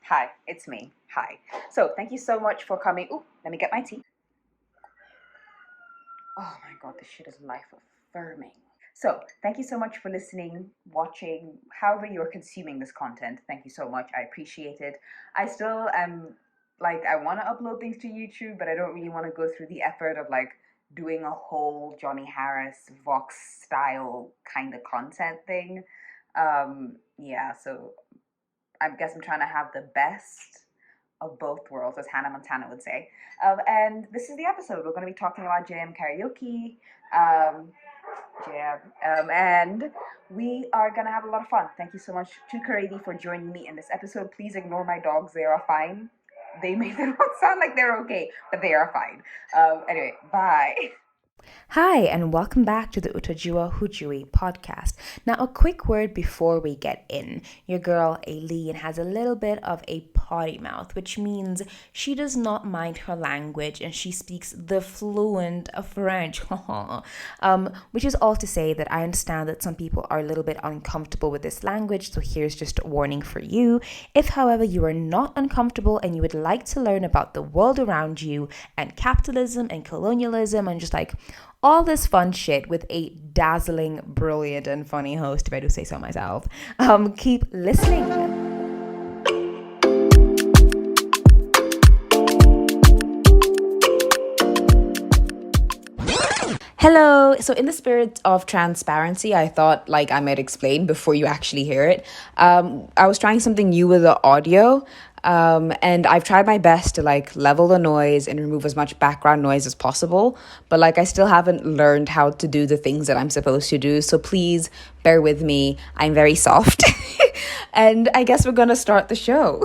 Hi, it's me. Hi. So, thank you so much for coming. Ooh, let me get my tea. Oh my god, this shit is life affirming. So, thank you so much for listening, watching, however you're consuming this content. Thank you so much. I appreciate it. I still am like, I want to upload things to YouTube, but I don't really want to go through the effort of like doing a whole Johnny Harris Vox style kind of content thing. Yeah, so I guess I'm trying to have the best of both worlds, as Hannah Montana would say. And this is the episode. We're going to be talking about JM Kariuki. And we are going to have a lot of fun. Thank you so much to Kariithi for joining me in this episode. Please ignore my dogs. They are fine. They may not sound like they're okay, but they are fine. Anyway, bye. Hi, and welcome back to the Utajua Hujui podcast. Now, a quick word before we get in. Your girl Aileen has a little bit of a potty mouth, which means she does not mind her language and she speaks the fluent French. Which is all to say that I understand that some people are a little bit uncomfortable with this language, so here's just a warning for you. If, however, you are not uncomfortable and you would like to learn about the world around you and capitalism and colonialism and just like all this fun shit with a dazzling, brilliant, and funny host, if I do say so myself, keep listening. Hello. So in the spirit of transparency, I thought like I might explain before you actually hear it. I was trying something new with the audio. And I've tried my best to like level the noise and remove as much background noise as possible. But like I still haven't learned how to do the things that I'm supposed to do. So please bear with me. I'm very soft. And I guess we're gonna start the show.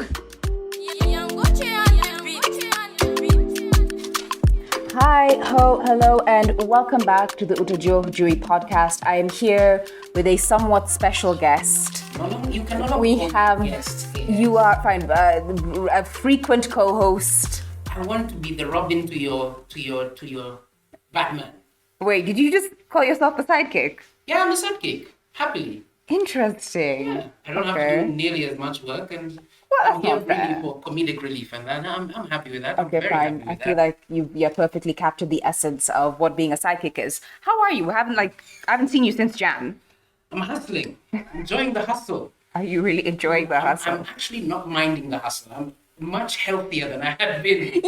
Hi, hello, and welcome back to the Utajua Hujui podcast. I am here with a somewhat special guest. No, you cannot. We have guest. You are fine, a frequent co-host. I want to be the Robin to your Batman. Wait, did you just call yourself the sidekick? Yeah, I'm a sidekick. Happily. Interesting. Yeah, I don't have to do nearly as much work, and I'm here really for comedic relief, and I'm happy with that. Okay, fine. I feel like you perfectly captured the essence of what being a sidekick is. How are you? I haven't seen you since Jan. I'm hustling, enjoying the hustle. Are you really enjoying the hustle? I'm actually not minding the hustle. I'm much healthier than I had been.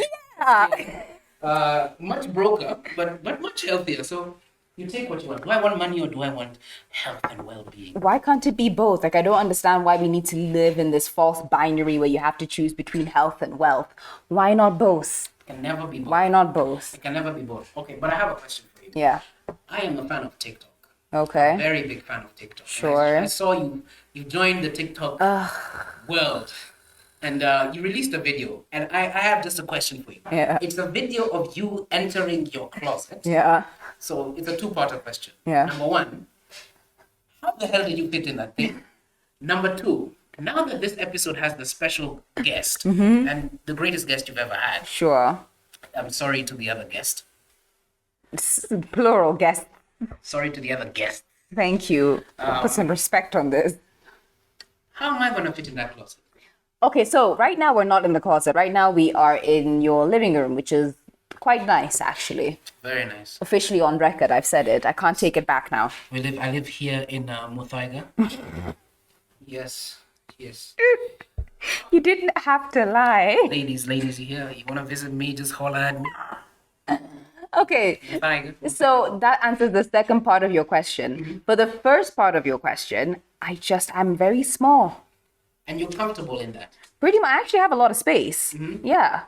Yeah. Much broker, but much healthier. So you take what you want. Do I want money or do I want health and well-being? Why can't it be both? Like, I don't understand why we need to live in this false binary where you have to choose between health and wealth. Why not both? It can never be both. Why not both? It can never be both. Okay, but I have a question for you. Yeah. I am a fan of TikTok. Okay. Very big fan of TikTok. Sure. I saw you joined the TikTok world. And you released a video, and I have just a question for you. Yeah. It's a video of you entering your closet. Yeah. So it's a two-parter question. Yeah. Number one, how the hell did you fit in that thing? Number two, now that this episode has the special guest, and the greatest guest you've ever had. Sure. I'm sorry to the other guest. Plural guest. Sorry to the other guest. Thank you. Put some respect on this. How am I going to fit in that closet? Okay, so right now we're not in the closet. Right now we are in your living room, which is quite nice, actually. Very nice. Officially on record, I've said it. I can't take it back now. I live here in Muthaiga. Yes. You didn't have to lie. Ladies here. You want to visit me? Just holler at me. Okay, Muthaiga. so that answers the second part of your question. But the first part of your question, I'm very small. And you're comfortable in that? Pretty much. I actually have a lot of space. Yeah.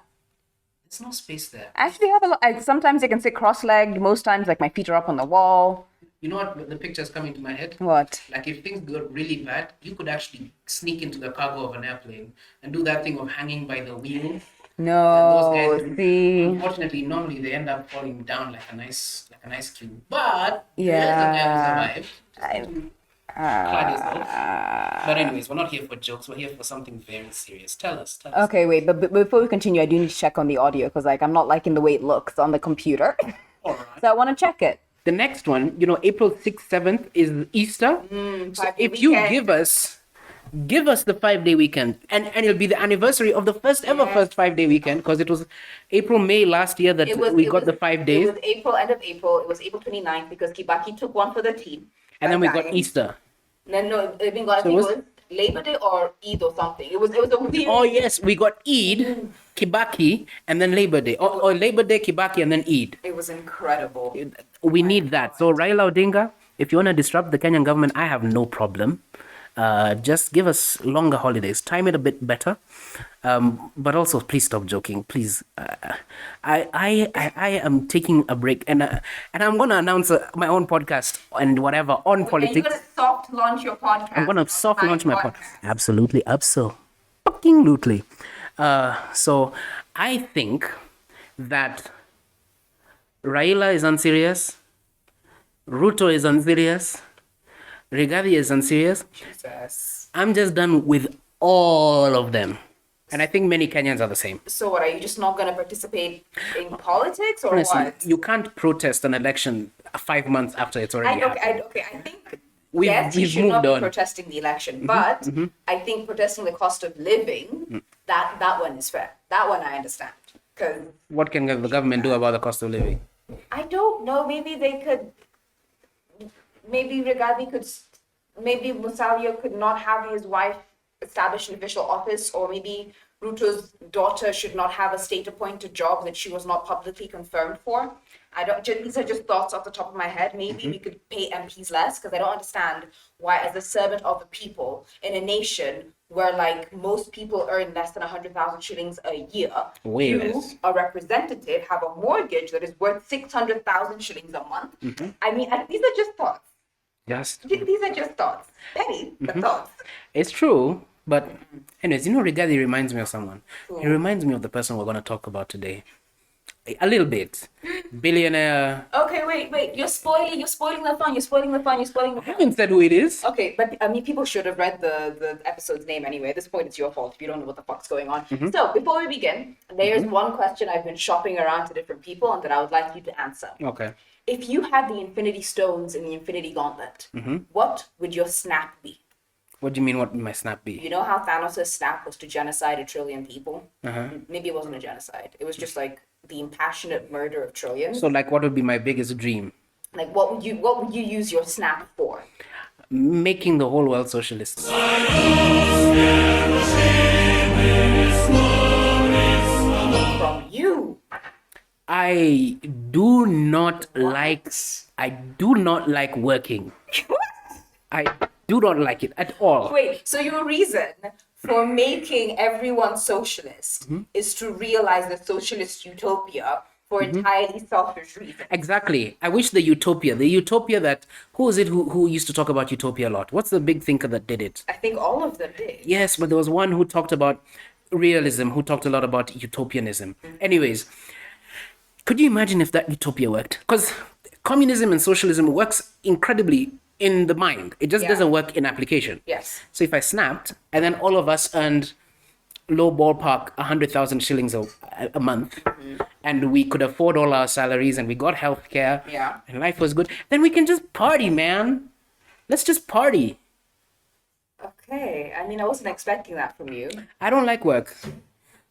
There's no space there. I actually have a lot. Sometimes I can sit cross-legged. Most times, like, my feet are up on the wall. You know what? The picture's coming to my head. What? Like, if things go really bad, you could actually sneak into the cargo of an airplane and do that thing of hanging by the wheel. No, Those guys, see. unfortunately, normally they end up falling down like an ice cube. But Yeah. there's a guy who survived. But anyways, we're not here for jokes. We're here for something very serious. Tell us. Okay, wait, but before we continue, I do need to check on the audio because, like, I'm not liking the way it looks on the computer. All right. So I want to check it. The next one, April 6th, 7th is Easter. So if you give us Give us the 5-day weekend, and it'll be the anniversary of the first ever Yes. first 5-day weekend, because it was April, May last year that we got the 5 days, It was April, end of April. It was April 29th because Kibaki took one for the team. and then we got dying. Easter. No, I think it was Labor Day or Eid or something. It was a weird. Oh yes, we got Eid, Kibaki, and then Labor Day, or Labor Day, Kibaki, and then Eid. It was incredible. We need that. So Raila Odinga, if you want to disrupt the Kenyan government, I have no problem. Just give us longer holidays. Time it a bit better. But also, please stop joking. Please, I am taking a break, and I'm gonna announce my own podcast and whatever on politics. And you're gonna soft launch your podcast. I'm gonna soft launch my podcast. Absolutely, fucking lootly. So I think that Raila is unserious. Ruto is unserious. Rigathi is unserious. Jesus. I'm just done with all of them. And I think many Kenyans are the same. So what, are you just not gonna participate in politics or Honestly, what? you can't protest an election 5 months after it's already happened. I think We've you should not moved be on. protesting the election, but I think protesting the cost of living, that one is fair. That one I understand. Because What can the government do about the cost of living? I don't know, maybe they could, maybe Rigathi could, maybe Musalia could not have his wife establish an official office, or maybe Ruto's daughter should not have a state-appointed job that she was not publicly confirmed for. These are just thoughts off the top of my head. Maybe we could pay MPs less, because I don't understand why, as a servant of the people in a nation where like most people earn less than 100,000 shillings a year, Way you, less. a representative, have a mortgage that is worth 600,000 shillings a month. I mean, these are just thoughts. Just These are just thoughts. Petty, but thoughts. It's true, but anyways, Rigathi reminds me of someone. He reminds me of the person we're going to talk about today. A little bit. Billionaire. Okay, wait. You're spoiling the fun. I haven't said who it is. Okay, but I mean, people should have read the episode's name anyway. At this point, it's your fault if you don't know what the fuck's going on. So, before we begin, there's one question I've been shopping around to different people and that I would like you to answer. Okay. If you had the Infinity Stones in the Infinity Gauntlet, what would your snap be? What do you mean, what would my snap be? You know how Thanos' snap was to genocide 1 trillion people? Uh-huh. Maybe it wasn't a genocide. It was just like the impassionate murder of trillions. So, like, what would be my biggest dream? Like, what would you use your snap for? Making the whole world socialist. From you. I do not like working. I do not like it at all. Wait, so your reason for making everyone socialist is to realize the socialist utopia for entirely selfish reasons. Exactly. I wish the utopia that, who is it who used to talk about utopia a lot? What's the big thinker that did it? I think all of them did. Yes, but there was one who talked about realism, who talked a lot about utopianism. Anyways, could you imagine if that utopia worked? Because communism and socialism works incredibly in the mind. It just doesn't work in application. Yes. So if I snapped and then all of us earned low ballpark 100,000 shillings a month, and we could afford all our salaries, and we got healthcare, and life was good, then we can just party, man. Let's just party. Okay. I mean, I wasn't expecting that from you. I don't like work.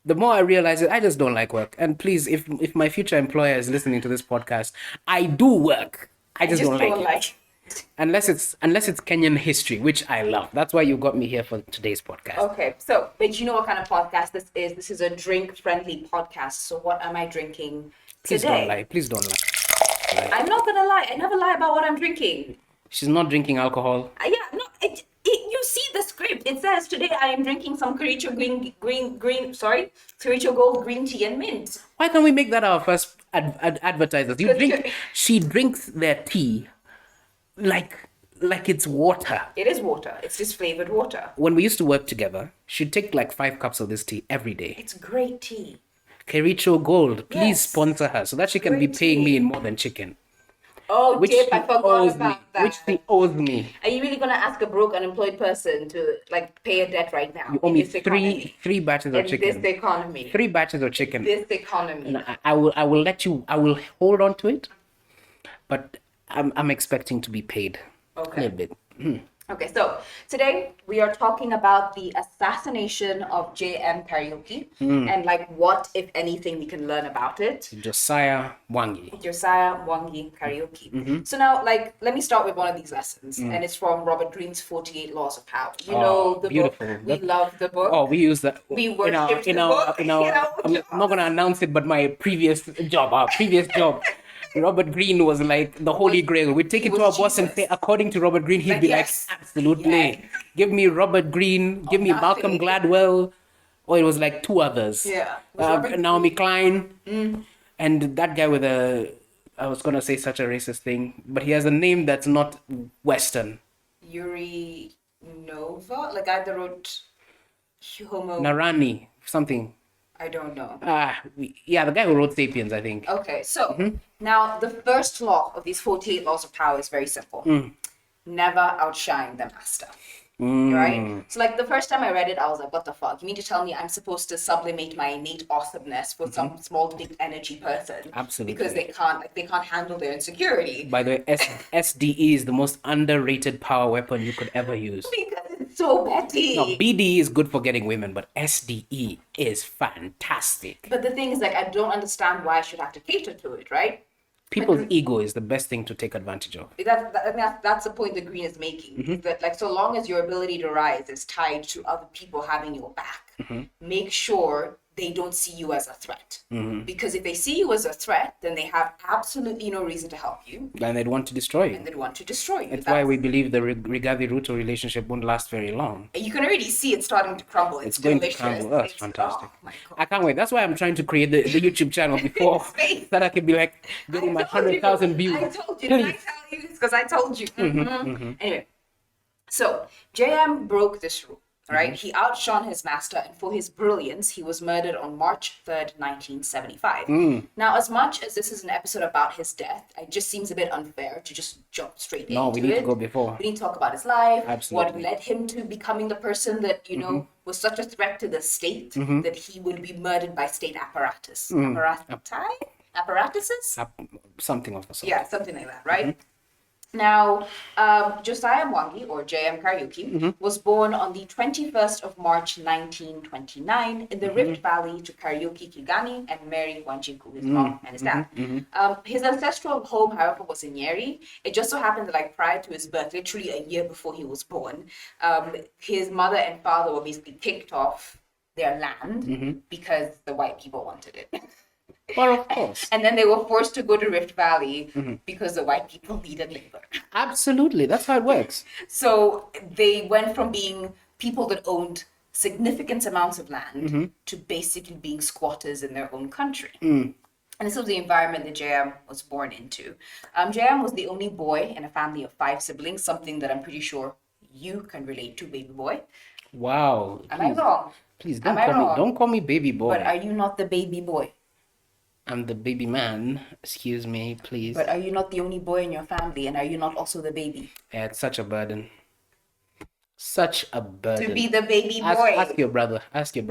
The more I realize it, I just don't like work. And please, if my future employer is listening to this podcast, I do work. I just don't like it. Unless it's Kenyan history, which I love. That's why you got me here for today's podcast. Okay, so, but you know what kind of podcast this is? This is a drink-friendly podcast. So what am I drinking Please today? don't lie. Please don't lie. I'm not gonna lie. I never lie about what I'm drinking. She's not drinking alcohol. You see the script. It says today I am drinking some Kariithi Kariithi Gold green tea and mint. Why can't we make that our first advertisers? She drinks their tea like it's water. It is water. It's just flavored water. When we used to work together, she'd take like 5 cups of this tea every day. It's great tea. Kariithi Gold, please Yes. sponsor her so that she can be Great paying me tea. in more than chicken. Oh, Which Dip, she I forgot owes about me. that. Which she owes me. Are you really gonna ask a broke, unemployed person to like pay a debt right now? You owe in me this economy? three batches of In chicken. this economy. 3 batches of chicken. This economy. And I will let you. I will hold on to it, but I'm expecting to be paid a Okay. little bit. Okay, so today we are talking about the assassination of JM Kariuki and like what, if anything, we can learn about it. Josiah Wangi. Josiah Wangi Kariuki. So now, like, let me start with one of these lessons, and it's from Robert Greene's 48 Laws of Power. You know the beautiful. book. We love the book. Oh, we use that. We worship the book. I'm not gonna announce it, but my previous job, Robert Greene was like the holy grail. We'd take it to our boss and say, according to Robert Greene, he'd be yes. like, absolutely. Yes. Give me Robert Greene, give me Malcolm Gladwell. Or it was like two others. Yeah. Naomi Klein. And that guy with I was gonna say such a racist thing, but he has a name that's not Western. Yuri Nova? Like I wrote Homo. Narani, something. I don't know. The guy who wrote Sapiens, I think. Okay, so now the first law of these 48 laws of power is very simple. Never outshine the master. Right? So like the first time I read it, I was like, what the fuck? You mean to tell me I'm supposed to sublimate my innate awesomeness for some small dick energy person? Absolutely. Because they can't handle their insecurity. By the way, SDE is the most underrated power weapon you could ever use. Because it's so petty. No, BDE is good for getting women, but SDE is fantastic. But the thing is, like, I don't understand why I should have to cater to it, right? People's ego is the best thing to take advantage of. That's the point that Green is making. That like so long as your ability to rise is tied to other people having your back, make sure they don't see you as a threat. Because if they see you as a threat, then they have absolutely no reason to help you. And they'd want to destroy you. That's why we believe the Rigathi-Ruto relationship won't last very long. You can already see it starting to crumble. It's going delicious. to crumble. That's fantastic. Oh my God. I can't wait. That's why I'm trying to create the YouTube channel before that I can be like getting my 100,000 views. I told you. Did I tell you this? Because I told you. Anyway, so JM broke this rule. Right? He outshone his master, and for his brilliance, he was murdered on March 3rd, 1975. Now, as much as this is an episode about his death, it just seems a bit unfair to just jump straight into it. No, we need to go before. We need to talk about his life, Absolutely. what led him to becoming the person that, you know, was such a threat to the state that he would be murdered by state apparatus. Apparatuses? Something of the sort. Yeah, something like that, right? Now, Josiah Wangi, or JM Kariuki, was born on the 21st of March, 1929, in the Rift Valley to Kariuki Kigani and Mary Wanjiku, his mom and his dad. His ancestral home, however, was in Nyeri. It just so happened that, like, prior to his birth, literally a year before he was born, his mother and father were basically kicked off their land because the white people wanted it. Well, of course. And then they were forced to go to Rift Valley because the white people needed labor. Absolutely. That's how it works. So they went from being people that owned significant amounts of land to basically being squatters in their own country. And this was the environment that JM was born into. JM was the only boy in a family of 5 siblings, something that I'm pretty sure you can relate to, baby boy. Wow. Am I wrong? Please don't call me baby boy. But are you not the baby boy? I'm the baby man. Excuse me, please. But are you not the only boy in your family, and are you not also the baby? Yeah, it's such a burden. Such a burden. To be the baby boy. Ask your brother.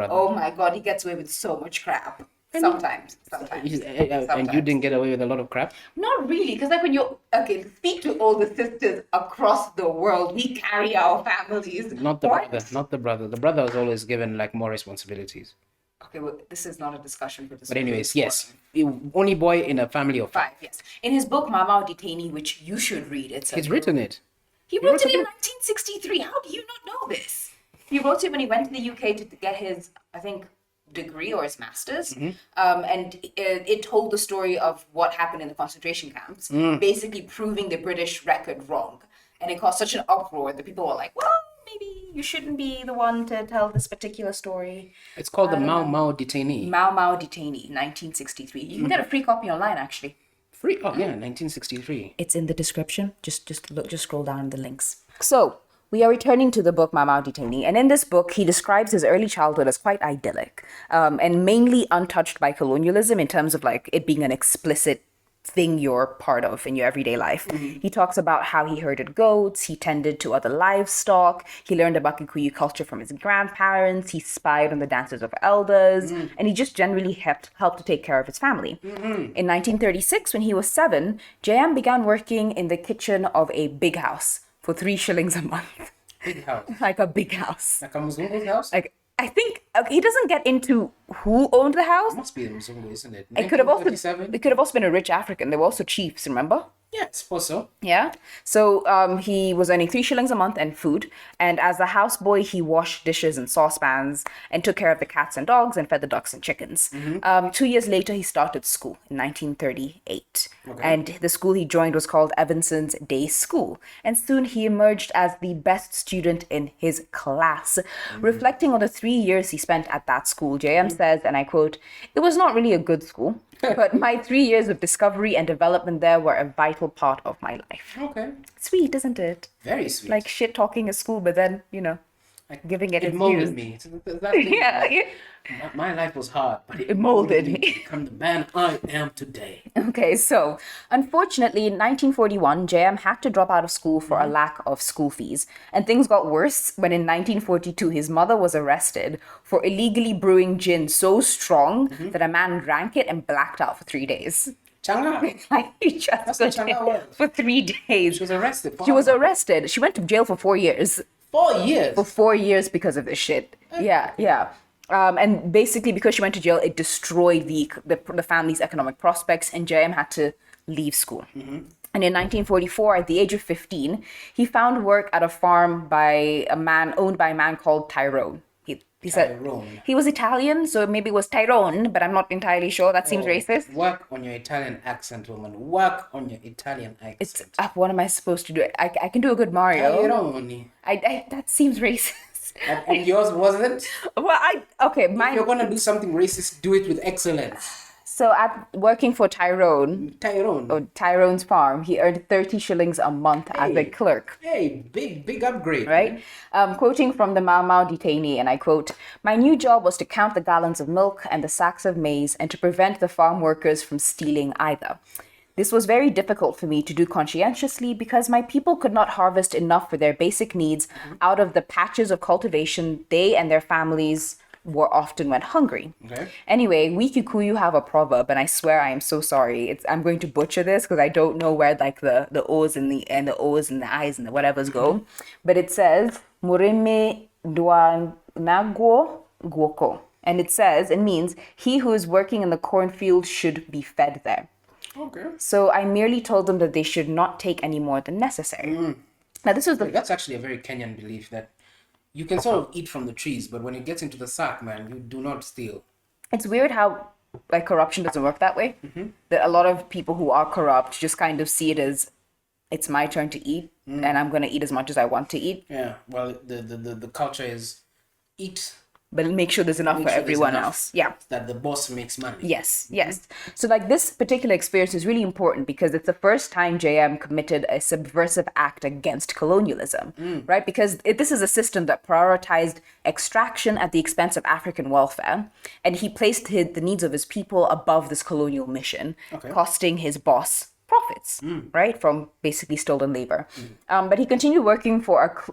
Oh my God, he gets away with so much crap. Sometimes. And you didn't get away with a lot of crap? Not really, because like when you speak to all the sisters across the world, we carry our families. Not the brother. The brother was always given like more responsibilities. Okay, well, this is not a discussion for this. But anyways, yes. Only boy in a family of 5. Yes. In his book, Mama Detainee, which you should read. He's written it. He wrote it in 1963. How do you not know this? He wrote it when he went to the UK to get his, I think, degree or his master's. And it told the story of what happened in the concentration camps, basically proving the British record wrong. And it caused such an uproar that people were like, well, maybe you shouldn't be the one to tell this particular story. It's called the Mau Detainee. Mau Detainee, 1963. You can get a free copy online, actually. Free? Oh, yeah, 1963. It's in the description. Just scroll down the links. So, we are returning to the book Mau Detainee, and in this book, he describes his early childhood as quite idyllic, and mainly untouched by colonialism in terms of like it being an explicit thing you're part of in your everyday life. He talks about how he herded goats, he tended to other livestock, he learned about Kikuyu culture from his grandparents, he spied on the dances of elders, and he just generally helped to take care of his family. In 1936, when he was 7, JM began working in the kitchen of a big house for 3 shillings a month. Big house. Like a big house. Like a Mzungu's house? Like, I think he doesn't get into who owned the house. It must be a Mzungu, isn't it? It could have also been a rich African. They were also chiefs, remember? Yeah, I suppose so. Yeah. So he was earning 3 shillings a month and food. And as a houseboy, he washed dishes and saucepans and took care of the cats and dogs and fed the ducks and chickens. 2 years later, he started school in 1938. Okay. And the school he joined was called Evanson's Day School. And soon he emerged as the best student in his class. Reflecting on the 3 years he spent at that school, JM says, and I quote, "It was not really a good school, but my 3 years of discovery and development there were a vital part of my life." Okay. Sweet, isn't it? Very sweet. Like shit talking at school, but then, Like, giving it its molded views. me. So that thing, Yeah, like, yeah. My life was hard, but It molded me. to become the man I am today. Okay, so unfortunately, in 1941, JM had to drop out of school for a lack of school fees. And things got worse when in 1942, his mother was arrested for illegally brewing gin so strong that a man drank it and blacked out for 3 days. Changa? Like, he just That's what Changa was. for 3 days. She was arrested. She was arrested. She went to jail for 4 years. 4 years. For 4 years because of this shit. Yeah, yeah. And basically, because she went to jail, it destroyed the family's economic prospects, and JM had to leave school. And in 1944, at the age of 15, he found work at a farm owned by a man called Tyrone. He said Tyrone. he was Italian, so maybe it was Tyrone, but I'm not entirely sure. That seems racist. Work on your Italian accent, woman. Work on your Italian accent. What am I supposed to do? I can do a good Mario. Tyrone. That seems racist. And yours wasn't? Well, If you're gonna do something racist, do it with excellence. So working for Tyrone, or Tyrone's farm, he earned 30 shillings a month as a clerk. Hey, big upgrade. Right? Quoting from the Mau Mau detainee, and I quote, "My new job was to count the gallons of milk and the sacks of maize and to prevent the farm workers from stealing either. This was very difficult for me to do conscientiously because my people could not harvest enough for their basic needs out of the patches of cultivation they and their families often went hungry." Okay. Anyway, we Kikuyu have a proverb, and I swear I am so sorry. I'm going to butcher this because I don't know where like the O's and the O's and the I's and the whatevers go. But it says Mureme dwa nagwo guoko. And it means he who is working in the cornfield should be fed there. Okay. So I merely told them that they should not take any more than necessary. Now this was That's actually a very Kenyan belief that you can sort of eat from the trees, but when it gets into the sack, man, you do not steal. It's weird how like corruption doesn't work that way. That a lot of people who are corrupt just kind of see it as it's my turn to eat and I'm gonna eat as much as I want to eat. Yeah. Well, the culture is eat, But make sure there's enough for there's everyone enough else. Yeah. that the boss makes money. Yes. So like this particular experience is really important because it's the first time JM committed a subversive act against colonialism, right? Because this is a system that prioritized extraction at the expense of African welfare, and he placed the needs of his people above this colonial mission, costing his boss profits, right, from basically stolen labor. But he continued working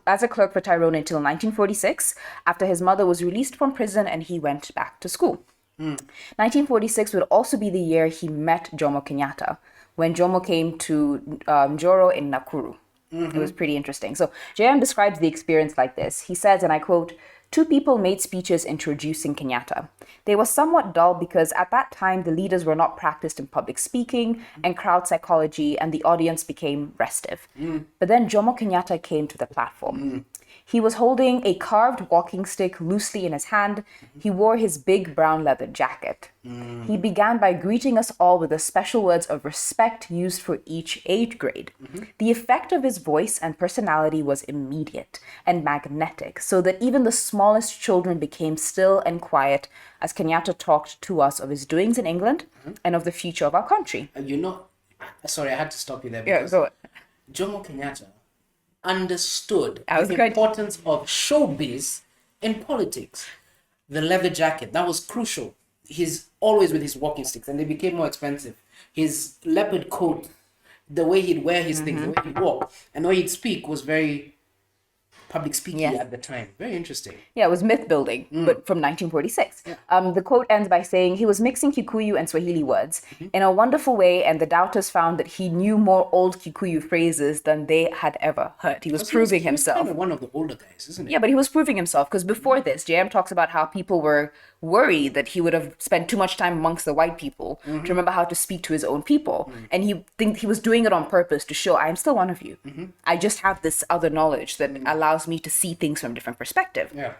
as a clerk for Tyrone until 1946, after his mother was released from prison and he went back to school. 1946 would also be the year he met Jomo Kenyatta, when Jomo came to Njoro in Nakuru. It was pretty interesting. So JM describes the experience like this. He says, and I quote, "Two people made speeches introducing Kenyatta. They were somewhat dull because at that time the leaders were not practiced in public speaking and crowd psychology, and the audience became restive. But then Jomo Kenyatta came to the platform. He was holding a carved walking stick loosely in his hand. He wore his big brown leather jacket. He began by greeting us all with the special words of respect used for each age grade. The effect of his voice and personality was immediate and magnetic, so that even the smallest children became still and quiet as Kenyatta talked to us of his doings in England and of the future of our country." Sorry, I had to stop you there. Yeah, Because go on. Jomo Kenyatta understood I was the going- importance of showbiz in politics. The leather jacket, that was crucial. He's always with his walking sticks, and they became more expensive. His leopard coat, the way he'd wear his things, the way he'd walk, and the way he'd speak was very public speaking Yes. at the time. Very interesting. Yeah, it was myth building, but from 1946. The quote ends by saying, he was mixing Kikuyu and Swahili words in a wonderful way, and the doubters found that he knew more old Kikuyu phrases than they had ever heard. He was proving himself. Kind of one of the older guys, isn't he? Yeah, but he was proving himself, because before this, JM talks about how people were worried that he would have spent too much time amongst the white people to remember how to speak to his own people. And he was doing it on purpose to show, I am still one of you. I just have this other knowledge that allows me to see things from a different perspective. Yeah.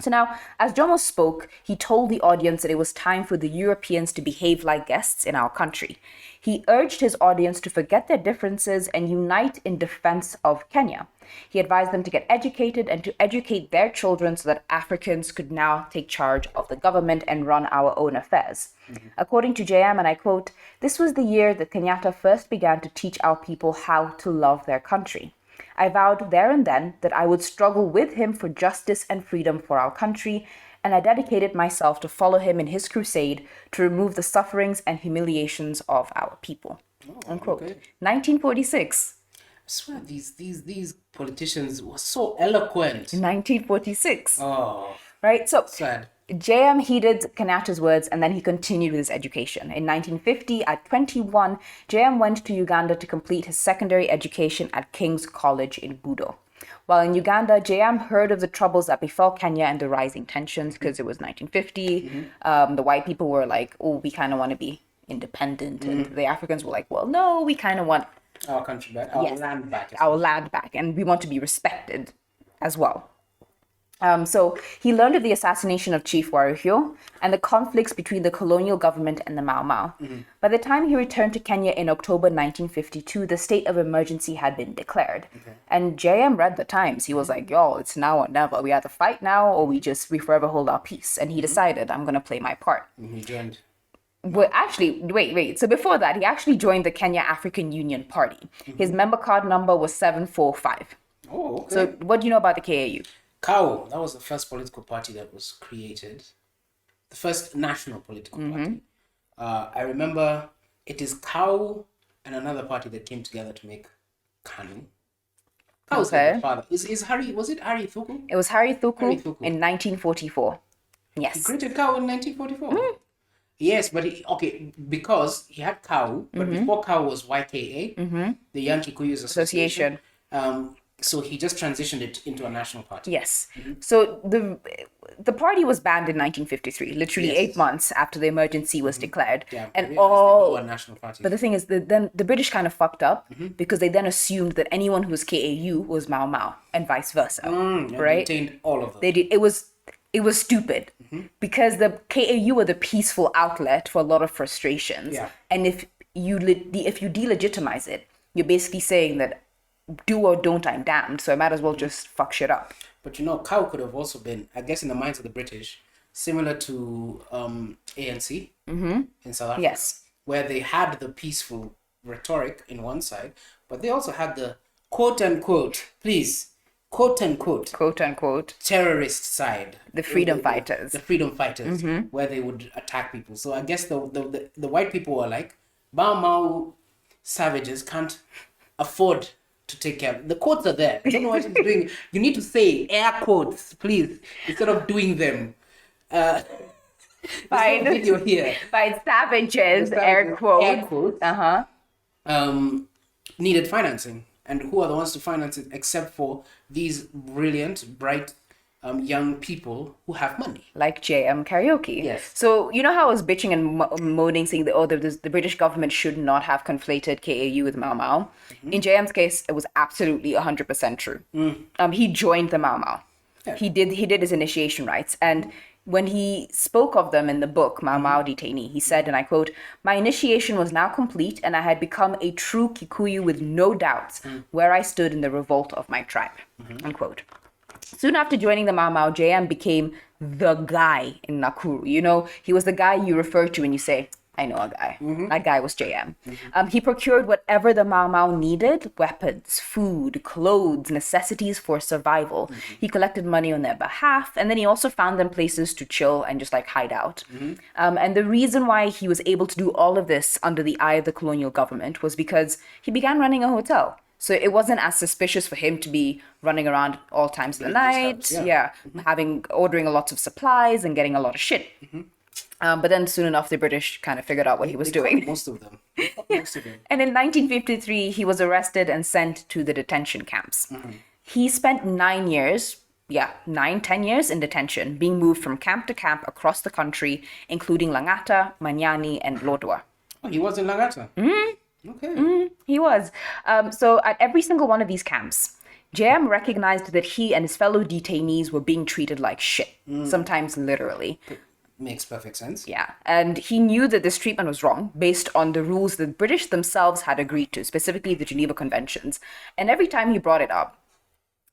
So now, as Jomo spoke, he told the audience that it was time for the Europeans to behave like guests in our country. He urged his audience to forget their differences and unite in defense of Kenya. He advised them to get educated and to educate their children so that Africans could now take charge of the government and run our own affairs. According to JM, and I quote, "This was the year that Kenyatta first began to teach our people how to love their country. I vowed there and then that I would struggle with him for justice and freedom for our country, and I dedicated myself to follow him in his crusade to remove the sufferings and humiliations of our people." Unquote. Okay. 1946. I swear these politicians were so eloquent. 1946. Oh, Right? So sad. JM heeded Kenyatta's words, and then he continued with his education. In 1950, at 21, JM went to Uganda to complete his secondary education at King's College in Budo. While in Uganda, JM heard of the troubles that befell Kenya and the rising tensions, because it was 1950. The white people were like, oh, we kind of want to be independent. And the Africans were like, well, no, we kind of want Our country back, our land back. our land back, and we want to be respected as well. So he learned of the assassination of Chief Waruhio and the conflicts between the colonial government and the Mau Mau. By the time he returned to Kenya in October 1952, the state of emergency had been declared. And JM read the Times. He was like, yo, it's now or never. We either fight now or we forever hold our peace. And he decided, I'm going to play my part. He joined. But actually, wait. So before that, he actually joined the Kenya African Union Party. His member card number was 745. Oh, okay. So what do you know about the KAU? KAU, that was the first political party that was created. The first national political party. I remember it is KAU and another party that came together to make KANU. KAU's like the father. Was it Harry Thuku? It was Harry Thuku Harry Thuku. in 1944. He Yes. created KAU in 1944. Yes, but because he had KAU, but before KAU was YKA, the Young Kikuyus Association. So he just transitioned it into a national party. Yes. So the party was banned in 1953, literally 8 months after the emergency was declared. Yeah, And all national parties. But the thing is, then the British kind of fucked up because they then assumed that anyone who was KAU was Mau Mau and vice versa. And right? retained all of them. They did. It was stupid because the KAU were the peaceful outlet for a lot of frustrations. Yeah. And if you delegitimize it, you're basically saying that do or don't, I'm damned. So I might as well just fuck shit up. But KAU could have also been, I guess, in the minds of the British, similar to ANC in South Africa. Yes. Where they had the peaceful rhetoric in one side, but they also had the quote unquote terrorist side. The freedom fighters. The freedom fighters, where they would attack people. So I guess the white people were like, Mau Mau savages can't afford to take care of. The quotes are there. I don't know what you're doing. You need to say air quotes, please, instead of doing them. Fine. Video here. By savages, air quotes. Air quotes. Needed financing. And who are the ones to finance it except for these brilliant, bright, young people who have money? Like JM Kariuki. Yes. So you know how I was bitching and moaning, saying that the British government should not have conflated KAU with Mau Mau. In JM's case, it was absolutely 100% true. He joined the Mau Mau. Yeah. He did his initiation rites, and when he spoke of them in the book Mau Mau Detainee, he said, and I quote, "My initiation was now complete, and I had become a true Kikuyu with no doubts where I stood in the revolt of my tribe." Unquote. Soon after joining the Mau Mau, JM became the guy in Nakuru. He was the guy you refer to when you say, I know a guy. That guy was JM. He procured whatever the Mau Mau needed: weapons, food, clothes, necessities for survival. He collected money on their behalf, and then he also found them places to chill and just hide out. And the reason why he was able to do all of this under the eye of the colonial government was because he began running a hotel. So it wasn't as suspicious for him to be running around all times of the night, ordering a lot of supplies and getting a lot of shit. But then soon enough, the British kind of figured out what he was doing. Most of them. Most of them. And in 1953, he was arrested and sent to the detention camps. He spent 10 years in detention, being moved from camp to camp across the country, including Langata, Manyani, and Lodwar. Oh, he was in Langata? Okay. He was. So at every single one of these camps, JM recognized that he and his fellow detainees were being treated like shit, sometimes literally. Makes perfect sense. Yeah, and he knew that this treatment was wrong based on the rules the British themselves had agreed to, specifically the Geneva Conventions. And every time he brought it up,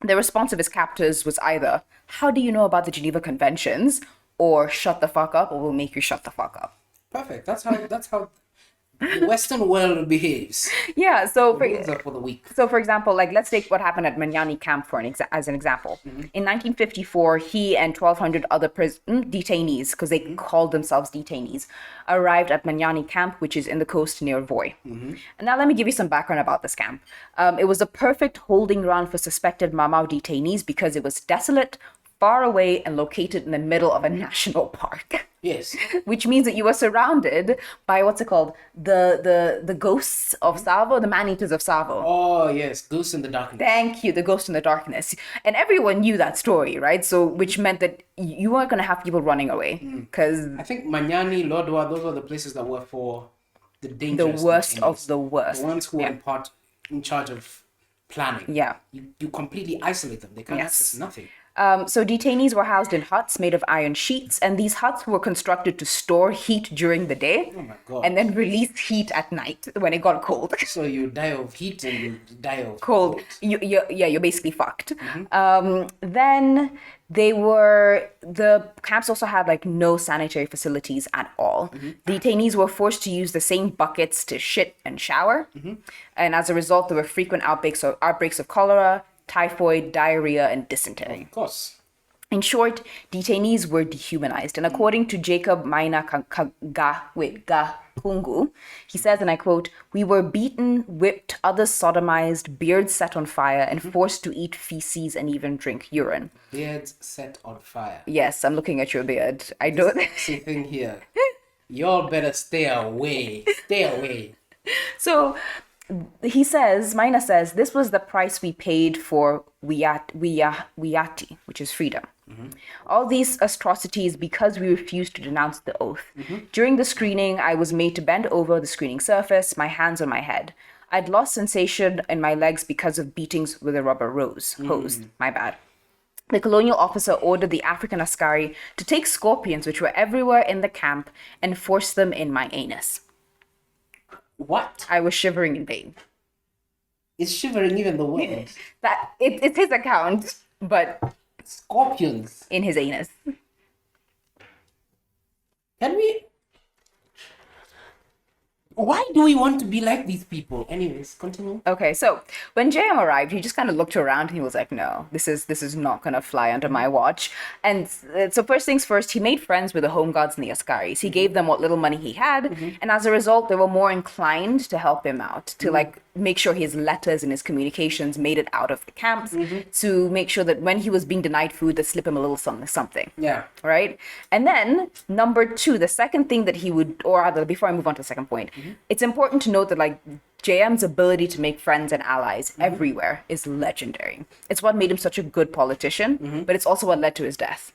the response of his captors was either, how do you know about the Geneva Conventions? Or shut the fuck up, or we'll make you shut the fuck up. Perfect. That's how the Western world behaves. Yeah, so for the weak. So, for example, like let's take what happened at Manyani camp as an example. In 1954, he and 1,200 other detainees, because they called themselves detainees, arrived at Manyani camp, which is in the coast near Voi. And now let me give you some background about this camp. It was a perfect holding ground for suspected Mau Mau detainees because it was desolate, far away, and located in the middle of a national park. Yes. Which means that you were surrounded by the ghosts of Savo, the man-eaters of Savo. Oh yes, ghosts in the darkness. Thank you, the ghost in the darkness. And everyone knew that story, right? So which meant that you weren't going to have people running away. Because I think Manyani, Lodwar, those were the places that were for the dangerous. The worst detainees. of the worst. The ones who were in charge of planning. Yeah. You completely isolate them. They can't access nothing. So detainees were housed in huts made of iron sheets, and these huts were constructed to store heat during the day, oh my God, and then release heat at night when it got cold. So you die of heat and you die of cold. You're basically fucked. Then the camps also had like no sanitary facilities at all. Detainees were forced to use the same buckets to shit and shower, and as a result, there were frequent outbreaks of cholera, typhoid, diarrhea, and dysentery. Of course. In short, detainees were dehumanized. And according to Jacob Maina Kungu, he says, and I quote, "We were beaten, whipped, others sodomized, beards set on fire, and forced to eat feces and even drink urine." Beards set on fire. Yes, I'm looking at your beard. I don't... Same thing here. Y'all better stay away. Stay away. So... he says, Maina says, this was the price we paid for Wiyati, which is freedom. All these atrocities because we refused to denounce the oath. During the screening, I was made to bend over the screening surface, my hands on my head. I'd lost sensation in my legs because of beatings with a rubber hose. My bad. The colonial officer ordered the African Askari to take scorpions, which were everywhere in the camp, and force them in my anus. What? I was shivering in pain. Is shivering even the word? It's his account, but scorpions in his anus. Can we? Why do we want to be like these people? Anyways, continue. Okay, so when JM arrived, he just kind of looked around and he was like, no, this is not going to fly under my watch. And so first things first, he made friends with the home guards and the Askaris. He gave them what little money he had. And as a result, they were more inclined to help him out, to like make sure his letters and his communications made it out of the camps, to make sure that when he was being denied food, they slip him a little something. Yeah. Right? And then number two, the second thing that he would, or rather, before I move on to the second point, it's important to note that like JM's ability to make friends and allies everywhere is legendary. It's what made him such a good politician, but it's also what led to his death.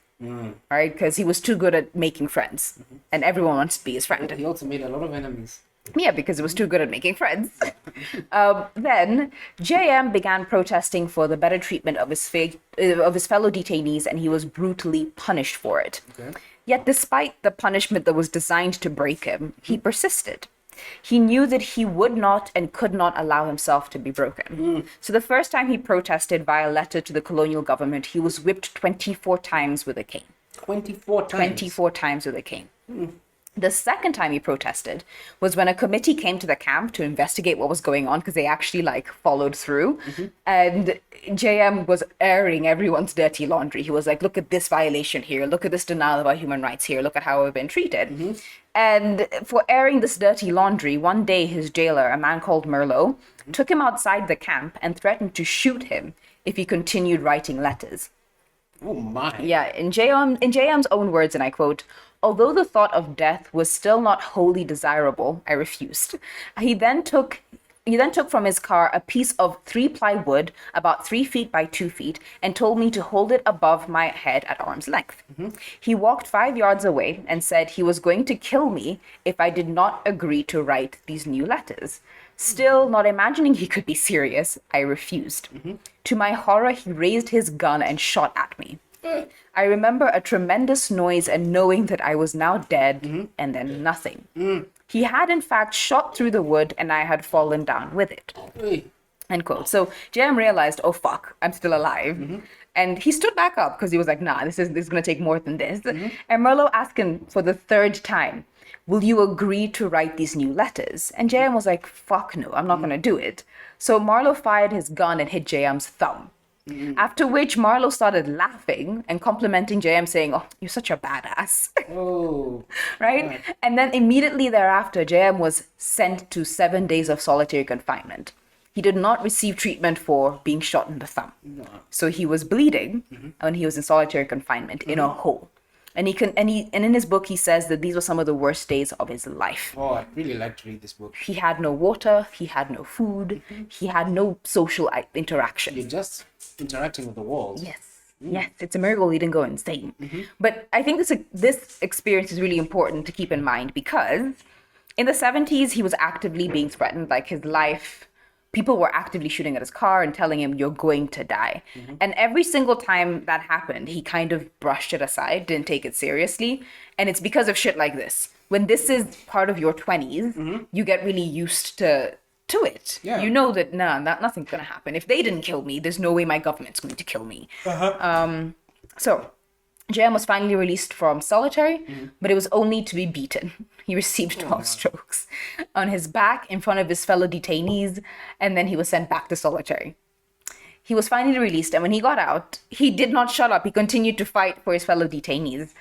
Right? Because he was too good at making friends, and everyone wants to be his friend. He also made a lot of enemies. Yeah, because he was too good at making friends. Then JM began protesting for the better treatment of his fellow detainees, and he was brutally punished for it. Okay. Yet despite the punishment that was designed to break him, he persisted. He knew that he would not and could not allow himself to be broken. So the first time he protested via letter to the colonial government, he was whipped 24 times with a cane. 24 times? 24 times with a cane. The second time he protested was when a committee came to the camp to investigate what was going on, because they actually followed through. And JM was airing everyone's dirty laundry. He was like, look at this violation here. Look at this denial of our human rights here. Look at how we've been treated. And for airing this dirty laundry, one day his jailer, a man called Merlot, took him outside the camp and threatened to shoot him if he continued writing letters. Oh my. Yeah, in JM's own words, and I quote, "Although the thought of death was still not wholly desirable, I refused." He then took from his car a piece of 3-ply wood about 3 feet by 2 feet and told me to hold it above my head at arm's length. He walked 5 yards away and said he was going to kill me if I did not agree to write these new letters. Still, not imagining he could be serious, I refused. To my horror, he raised his gun and shot at me. I remember a tremendous noise and knowing that I was now dead and then nothing. He had in fact shot through the wood and I had fallen down with it. End quote. So JM realized, oh fuck, I'm still alive. And he stood back up because he was like, nah, this is going to take more than this. And Merlot asked him for the third time, will you agree to write these new letters? And JM was like, fuck no, I'm not going to do it. So Marlowe fired his gun and hit JM's thumb. After which Marlowe started laughing and complimenting JM, saying, oh, you're such a badass. Oh. Right? God. And then immediately thereafter, JM was sent to 7 days of solitary confinement. He did not receive treatment for being shot in the thumb. No. So he was bleeding when he was in solitary confinement in a hole. And in his book, he says that these were some of the worst days of his life. Oh, I'd really like to read this book. He had no water, he had no food, he had no social interaction. You're just interacting with the walls. Yes, it's a miracle he didn't go insane. But I think this experience is really important to keep in mind because in the 70s, he was actively being threatened, like his life. People were actively shooting at his car and telling him, you're going to die. And every single time that happened, he kind of brushed it aside, didn't take it seriously. And it's because of shit like this. When this is part of your 20s, you get really used to it. Yeah. You know that, nothing's going to happen. If they didn't kill me, there's no way my government's going to kill me. So JM was finally released from solitary, but it was only to be beaten. He received 12 strokes on his back in front of his fellow detainees, and then he was sent back to solitary. He was finally released, and when he got out, he did not shut up. He continued to fight for his fellow detainees.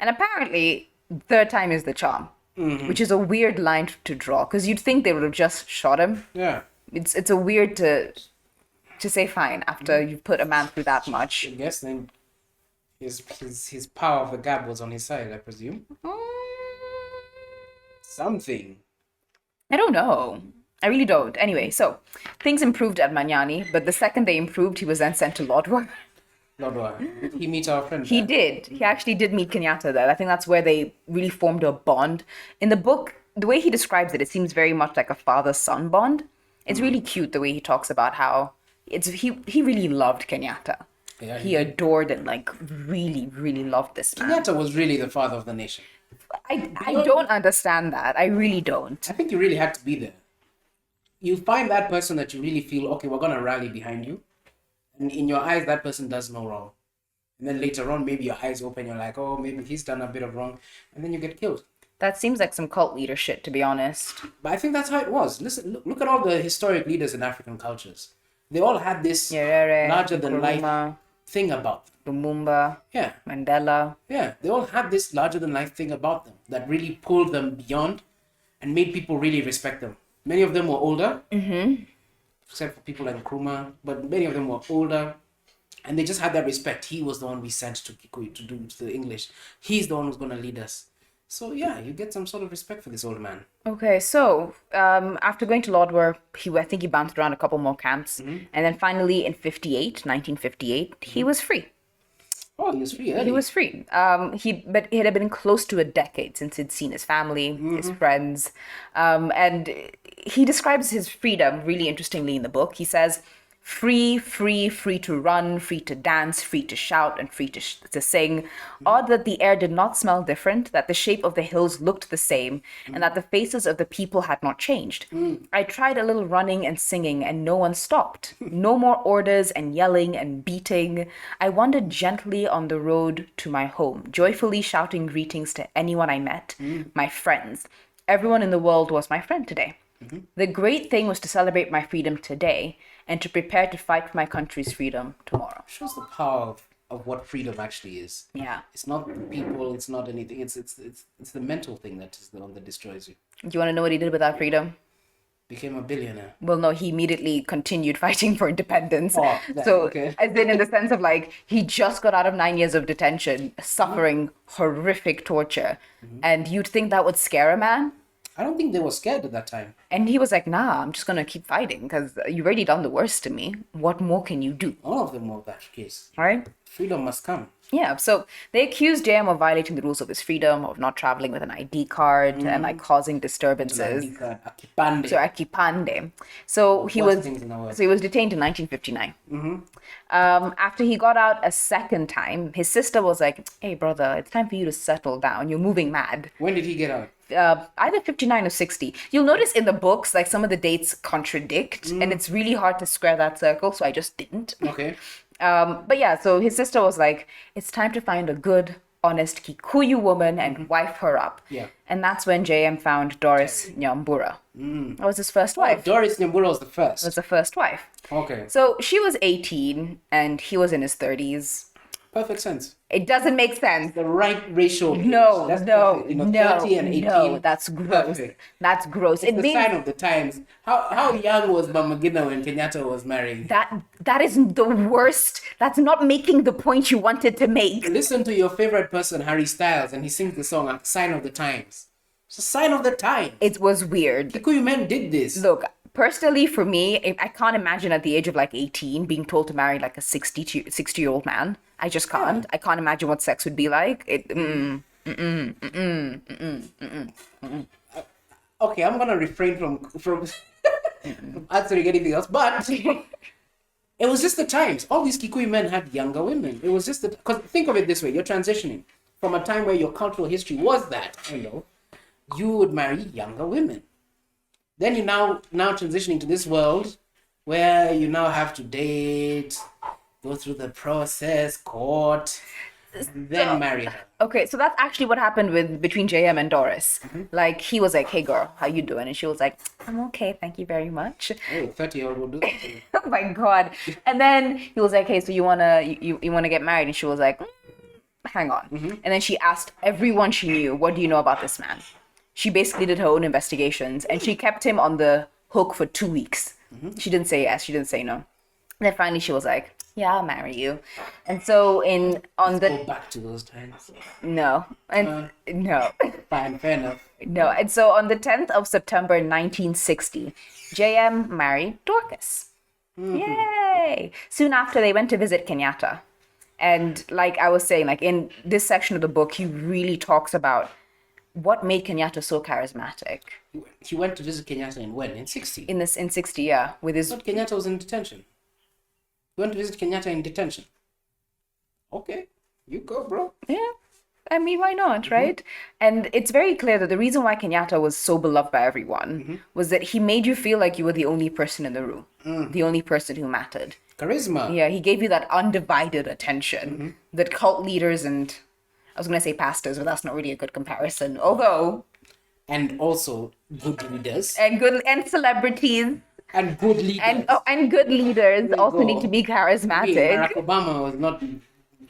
And apparently, third time is the charm, which is a weird line to draw, because you'd think they would have just shot him. Yeah. It's a weird to say fine after you've put a man through that much. I guess then his power of the gab was on his side, I presume. Something. I don't know. I really don't. Anyway, so things improved at Manyani, but the second they improved, he was then sent to Lodwar. Lodwar. Did he meet our friend? He did. He actually did meet Kenyatta there. I think that's where they really formed a bond. In the book, the way he describes it, it seems very much like a father-son bond. It's really cute the way he talks about how he really loved Kenyatta. Yeah, he adored and really, really loved this man. Kenyatta was really the father of the nation. I don't understand that. I really don't. I think you really had to be there. You find that person that you really feel, okay, we're going to rally behind you. And in your eyes, that person does no wrong. And then later on, maybe your eyes open, you're like, oh, maybe he's done a bit of wrong. And then you get killed. That seems like some cult leader shit, to be honest. But I think that's how it was. Listen, look at all the historic leaders in African cultures. They all had this larger-than-life thing about them. Lumumba, yeah, Mandela. Yeah, they all had this larger-than-life thing about them that really pulled them beyond and made people really respect them. Many of them were older, except for people like Nkrumah, but many of them were older, and they just had that respect. He was the one we sent to do the English. He's the one who's going to lead us. So yeah, you get some sort of respect for this old man. Okay, so after going to Lodwar, I think he bounced around a couple more camps, and then finally in 1958, he was free. Oh, he was free early. He was free. But it had been close to a decade since he'd seen his family, his friends, and he describes his freedom really interestingly in the book. He says, Free, free, free to run, free to dance, free to shout, and free to sing. Odd that the air did not smell different, that the shape of the hills looked the same, and that the faces of the people had not changed. I tried a little running and singing, and no one stopped. No more orders and yelling and beating. I wandered gently on the road to my home, joyfully shouting greetings to anyone I met, my friends. Everyone in the world was my friend today. The great thing was to celebrate my freedom today and to prepare to fight for my country's freedom tomorrow. Shows the power of what freedom actually is. Yeah. It's not the people, it's not anything. It's the mental thing that is the one that destroys you. Do you want to know what he did with that freedom? Became a billionaire. Well, no, he immediately continued fighting for independence. Oh, okay. As in the sense of like, he just got out of 9 years of detention, suffering horrific torture. And you'd think that would scare a man? I don't think they were scared at that time. And he was like, nah, I'm just going to keep fighting because you've already done the worst to me. What more can you do? All of them were that case. Right? Freedom must come. Yeah, so they accused JM of violating the rules of his freedom, of not traveling with an ID card and like causing disturbances. ID card, akipande. So akipande. So he was Things in the world. so he was detained in 1959. After he got out a second time, his sister was like, "Hey brother, it's time for you to settle down. You're moving mad." When did he get out? Either 59 or 60. You'll notice in the books, like some of the dates contradict, and it's really hard to square that circle, so I just didn't. Okay. But yeah, so his sister was like, it's time to find a good, honest Kikuyu woman and wife her up. Yeah. And that's when JM found Doris Nyambura. That was his first wife. Doris Nyambura was the first. Was the first wife. Okay. So she was 18 and he was in his 30s. Perfect sense. It doesn't make sense. The right ratio. No, That's no, perfect. no, 30 and 18. no, that's gross. Perfect. That's gross. It's the sign of the times. How young was Mamagina when Kenyatta was married? That is the worst. That's not making the point you wanted to make. Listen to your favorite person, Harry Styles, and he sings the song "Sign of the Times." It's a sign of the times. It was weird. Kikuyu men did this. Look, personally, for me, I can't imagine at the age of like 18 being told to marry like a 60-year-old man. I just can't. Yeah. I can't imagine what sex would be like. Okay, I'm gonna refrain from answering anything else, but it was just the times. All these Kikuyu men had younger women. It was just because think of it this way: you're transitioning from a time where your cultural history was that, you would marry younger women. Then you're now transitioning to this world where you now have to date, go through the process, court, then marry her. Okay, so that's actually what happened between JM and Doris. Like, he was like, "Hey girl, how you doing?" And she was like, "I'm okay, thank you very much." Oh, 30-year-old will do that to you. Oh my god. And then he was like, "Hey, so you wanna get married?" And she was like, "Hang on." And then she asked everyone she knew, "What do you know about this man?" She basically did her own investigations and she kept him on the hook for 2 weeks. She didn't say yes, she didn't say no. And then finally she was like, "Yeah, I'll marry you." And so Go back to those times. no. And no. Fine, fair enough. No. And so on the 10th of September 1960, JM married Dorcas. Yay! Soon after they went to visit Kenyatta. And like I was saying, like in this section of the book, he really talks about what made Kenyatta so charismatic. He went to visit Kenyatta in when? In 60? In 60, yeah. With his But Kenyatta was in detention. He went to visit Kenyatta in detention. Okay, you go, bro. Yeah. I mean, why not, right? And it's very clear that the reason why Kenyatta was so beloved by everyone was that he made you feel like you were the only person in the room, the only person who mattered. Charisma. Yeah, he gave you that undivided attention that cult leaders and, I was going to say pastors, but that's not really a good comparison. Although... And also good leaders. And celebrities. And good leaders. And good leaders also go. need to be charismatic. Barack Obama was not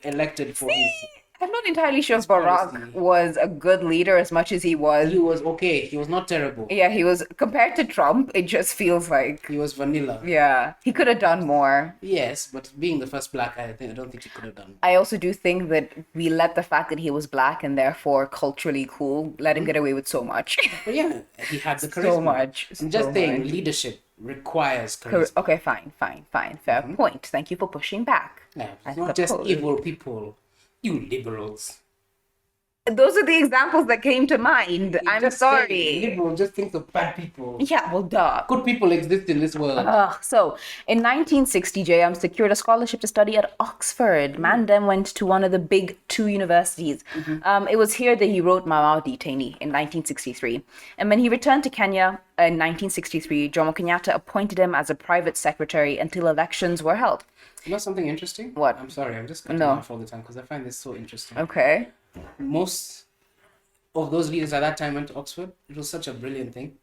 elected for his... I'm not entirely sure if Barack was a good leader as much as he was. He was okay. He was not terrible. Yeah, he was, compared to Trump, it just feels like... He was vanilla. Yeah, he could have done more. Yes, but being the first black guy, I don't think he could have done more. I also do think that we let the fact that he was black and therefore culturally cool, let him get away with so much. But yeah, he had the charisma. So much. I'm just so saying, much. leadership requires charisma. Okay, fine. Fair point. Thank you for pushing back. Yeah, I it's not just suppose. evil people. You liberals. Those are the examples that came to mind. I'm Just sorry. saying, liberal just thinks of bad people. Yeah, well, duh. Good people exist in this world. So, in 1960, JM secured a scholarship to study at Oxford. Man then went to one of the big two universities. It was here that he wrote Mao Detainee in 1963. And when he returned to Kenya in 1963, Jomo Kenyatta appointed him as a private secretary until elections were held. You know something interesting? What? I'm sorry, I'm just cutting off all the time because I find this so interesting. Okay. Most of those leaders at that time went to Oxford. It was such a brilliant thing.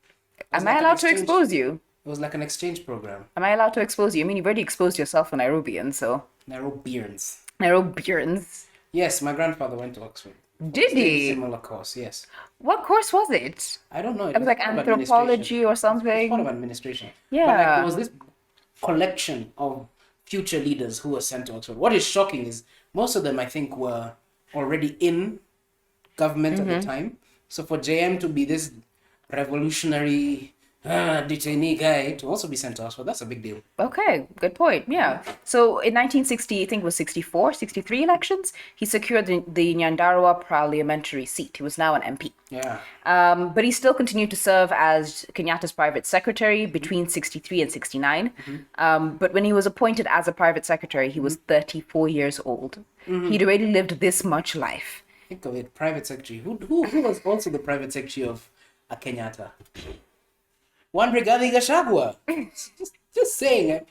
Am I allowed to expose you? It was like an exchange program. Am I allowed to expose you? I mean, you've already exposed yourself for Nairobians, so... Nairobians. Nairobians. Yes, my grandfather went to Oxford. Did he? Similar course, yes. What course was it? I don't know. It was like anthropology or something. It's part of administration. Yeah. But like, there was this collection of future leaders who were sent to Oxford. What is shocking is most of them, I think, were already in government at the time. So for JM to be this revolutionary detainee guy to also be sent to Oxford, that's a big deal. Okay, good point. Yeah. So in 1960, I think it was 64, 63 elections, he secured the Nyandarua parliamentary seat. He was now an MP. Yeah. But he still continued to serve as Kenyatta's private secretary between 63 and 69. But when he was appointed as a private secretary, he was 34 years old. He'd already lived this much life. Think of it, private secretary. Who was also the private secretary of a Kenyatta? One Rigathi Gachagua. Just saying.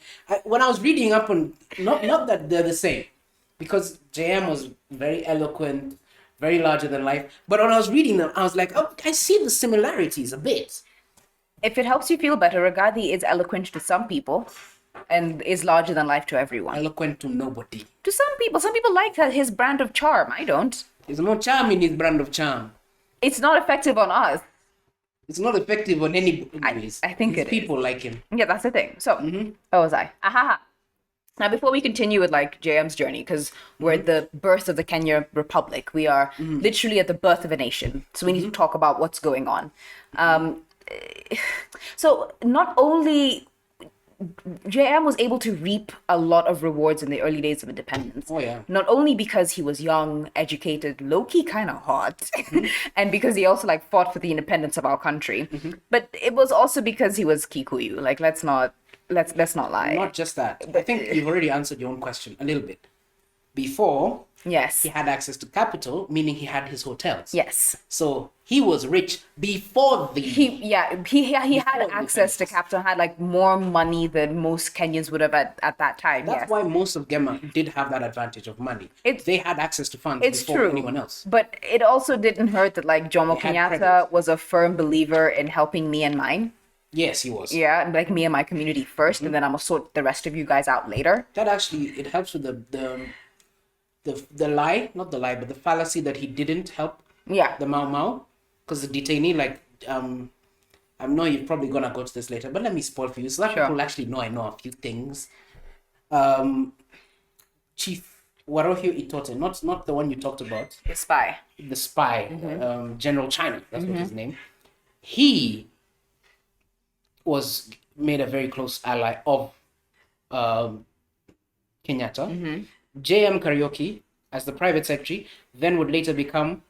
When I was reading up on, not that they're the same, because JM was very eloquent, very larger than life. But when I was reading them, I was like, oh, I see the similarities a bit. If it helps you feel better, Rigathi is eloquent to some people and is larger than life to everyone. Eloquent to nobody. To some people. Some people like his brand of charm. I don't. There's no charm in his brand of charm. It's not effective on us. It's not effective on any anyways. I think it is. People like him. Yeah, that's the thing. So, where was I? Now, before we continue with like JM's journey, because we're at the birth of the Kenya Republic, we are literally at the birth of a nation. So we need to talk about what's going on. So not only JM was able to reap a lot of rewards in the early days of independence. Oh, yeah. Not only because he was young, educated, low-key kind of hot, and because he also like fought for the independence of our country, but it was also because he was Kikuyu. Like, let's not lie. Not just that. I think you've already answered your own question a little bit. Before, Yes. he had access to capital, meaning he had his hotels. Yes. So he was rich before the... He had access to capital, had like more money than most Kenyans would have at that time. That's why most of Gema did have that advantage of money. They had access to funds before anyone else. But it also didn't hurt that like Jomo Kenyatta was a firm believer in helping me and mine. Yes, he was. Yeah, like me and my community first, and then I'm gonna sort the rest of you guys out later. That actually, it helps with the lie, not the lie, but the fallacy that he didn't help the Mau, because the detainee, like, I know you're probably gonna go to this later, but let me spoil for you so that people actually know I know a few things. Chief Warohio Itote, not the one you talked about. The spy. The spy, General China, that's what his name. He was made a very close ally of Kenyatta. JM Kariuki, as the private secretary, then would later become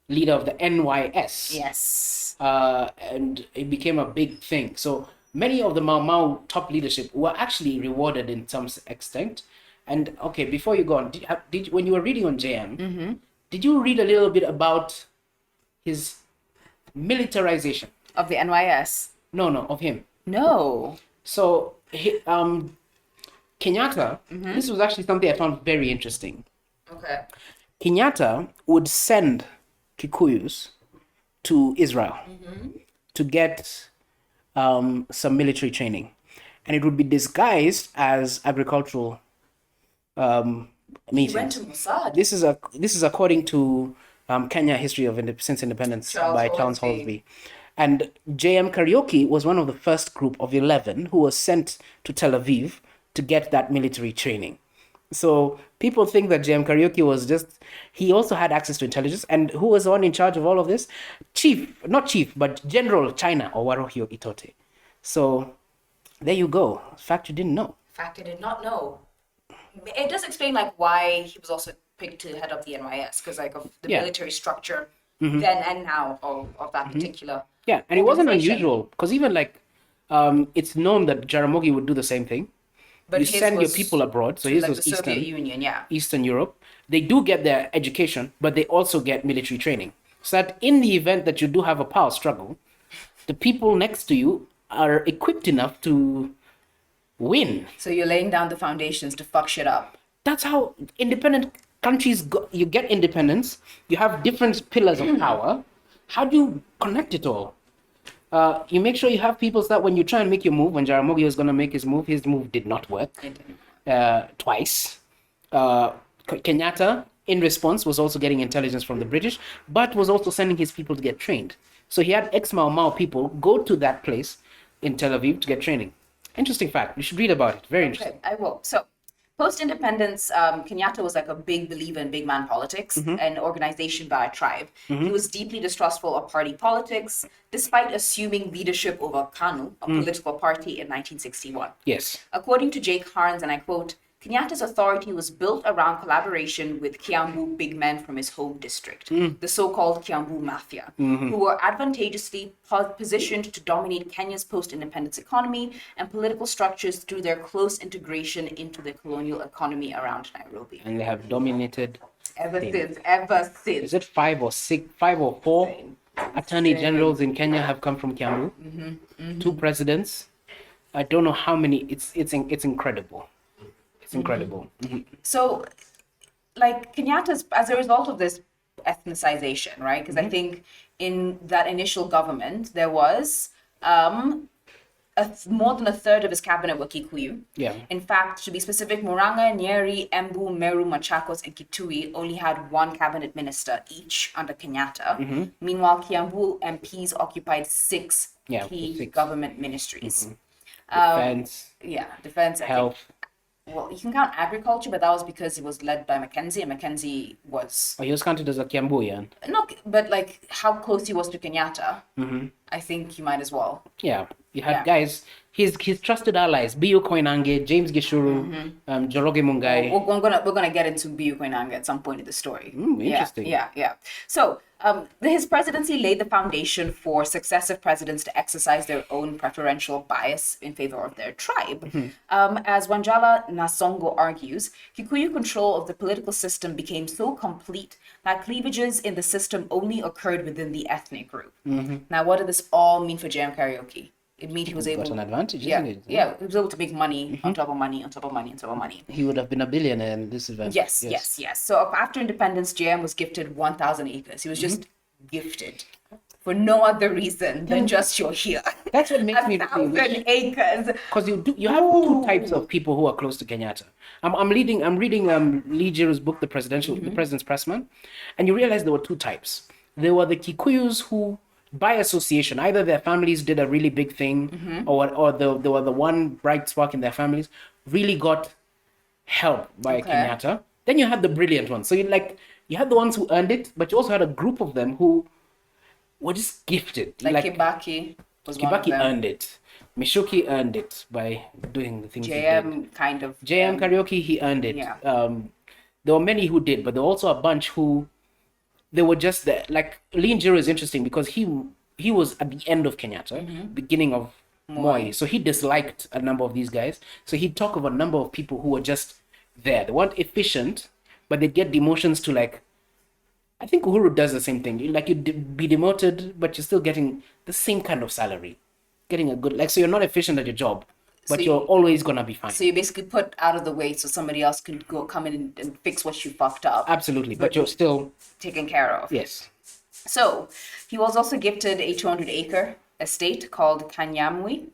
leader of the NYS. Yes. And it became a big thing. So many of the Mau top leadership were actually rewarded in some extent. And okay, before you go on, did when you were reading on JM, did you read a little bit about his militarization Of the NYS? No, of him. No. So Kenyatta, this was actually something I found very interesting. Okay. Kenyatta would send Kikuyus to Israel to get some military training. And it would be disguised as agricultural meetings. He went to Mossad. This is according to Kenya History of Since Independence by Charles Holsby. And JM Kariuki was one of the first group of 11 who was sent to Tel Aviv to get that military training. So people think that JM Kariuki was he also had access to intelligence. And who was the one in charge of all of this? But General China or Warohio Itote. So there you go. Fact you didn't know. Fact I did not know. It does explain like why he was also picked to head up the NYS because like of the Yeah. military structure then and now of that particular Yeah, and it wasn't organization. unusual because even like it's known that Jaramogi would do the same thing. But You his send your was people abroad, so to, his like, was the Soviet Eastern Union, yeah. Eastern Europe. They do get their education, but they also get military training. So that in the event that you do have a power struggle, the people next to you are equipped enough to win. So you're laying down the foundations to fuck shit up. That's how independent countries go. You get independence, you have different pillars of power. How do you connect it all? You make sure you have people so that when you try and make your move, when Jaramogi was going to make his move did not work twice. Kenyatta, in response, was also getting intelligence from the British, but was also sending his people to get trained. So he had ex-Mau Mau people go to that place in Tel Aviv to get training. Interesting fact. You should read about it. Very interesting. Okay, I will. So, post-independence, Kenyatta was like a big believer in big man politics and organization by a tribe. He was deeply distrustful of party politics, despite assuming leadership over KANU, a political party, in 1961. Yes. According to Jake Harns, and I quote, Kenyatta's authority was built around collaboration with Kiambu big men from his home district, the so-called Kiambu Mafia, who were advantageously positioned to dominate Kenya's post-independence economy and political structures through their close integration into the colonial economy around Nairobi. And they have dominated Ever since. Is it 5 or 4 attorney generals in Kenya have come from Kiambu? 2 presidents. I don't know how many. It's incredible. It's incredible. So, like, Kenyatta's, as a result of this ethnicization, right? Because I think in that initial government, there was more than a third of his cabinet were Kikuyu. Yeah. In fact, to be specific, Murang'a, Nyeri, Embu, Meru, Machakos, and Kitui only had 1 cabinet minister each under Kenyatta. Meanwhile, Kiambu MPs occupied 6 key government ministries. Defense. Defense, health. Well, you can count agriculture, but that was because it was led by Mackenzie, and Mackenzie was... Oh, he was counted as a Kiambuyan. No, but like how close he was to Kenyatta, I think you might as well. Yeah, you had guys, his trusted allies, Biyo Koinange, James Gishuru, Joroge Mungai. We're gonna get into Biyo Koinange at some point in the story. Interesting. Yeah. So, his presidency laid the foundation for successive presidents to exercise their own preferential bias in favor of their tribe. As Wanjala Nasongo argues, Kikuyu control of the political system became so complete that cleavages in the system only occurred within the ethnic group. Now, what did this all mean for JM Kariuki? It meant he was able... Got an advantage, yeah, isn't it? Yeah, he was able to make money on top of money, on top of money, on top of money. He would have been a billionaire in this event. Yes. So after independence, JM was gifted 1,000 acres. He was just gifted for no other reason than just you're here. That's what makes me 1,000 acres. Because you have 2 types of people who are close to Kenyatta. I'm reading Lee Jiru's book, The President's Pressman, and you realize there were 2 types. There were the Kikuyus who, by association, either their families did a really big thing, or they were the one bright spark in their families, really got help by Kenyatta. Then you had the brilliant ones. So you had the ones who earned it, but you also had a group of them who were just gifted. Like Kibaki was one of Kibaki them. earned it. Mishuki earned it by doing the things he did. JM kind of... JM Kariuki, he earned it. Yeah. There were many who did, but there were also a bunch who they were just there. Like Lee Njiru is interesting because he was at the end of Kenyatta, beginning of Moi. So he disliked a number of these guys. So he'd talk of a number of people who were just there. They weren't efficient, but they'd get demotions to like... I think Uhuru does the same thing. Like you'd be demoted, but you're still getting the same kind of salary. Getting a good... so you're not efficient at your job, but you're always going to be fine. So you're basically put out of the way so somebody else can come in and fix what you fucked up. Absolutely, but you're still... taken care of. Yes. So he was also gifted a 200-acre estate called Kanyamwi.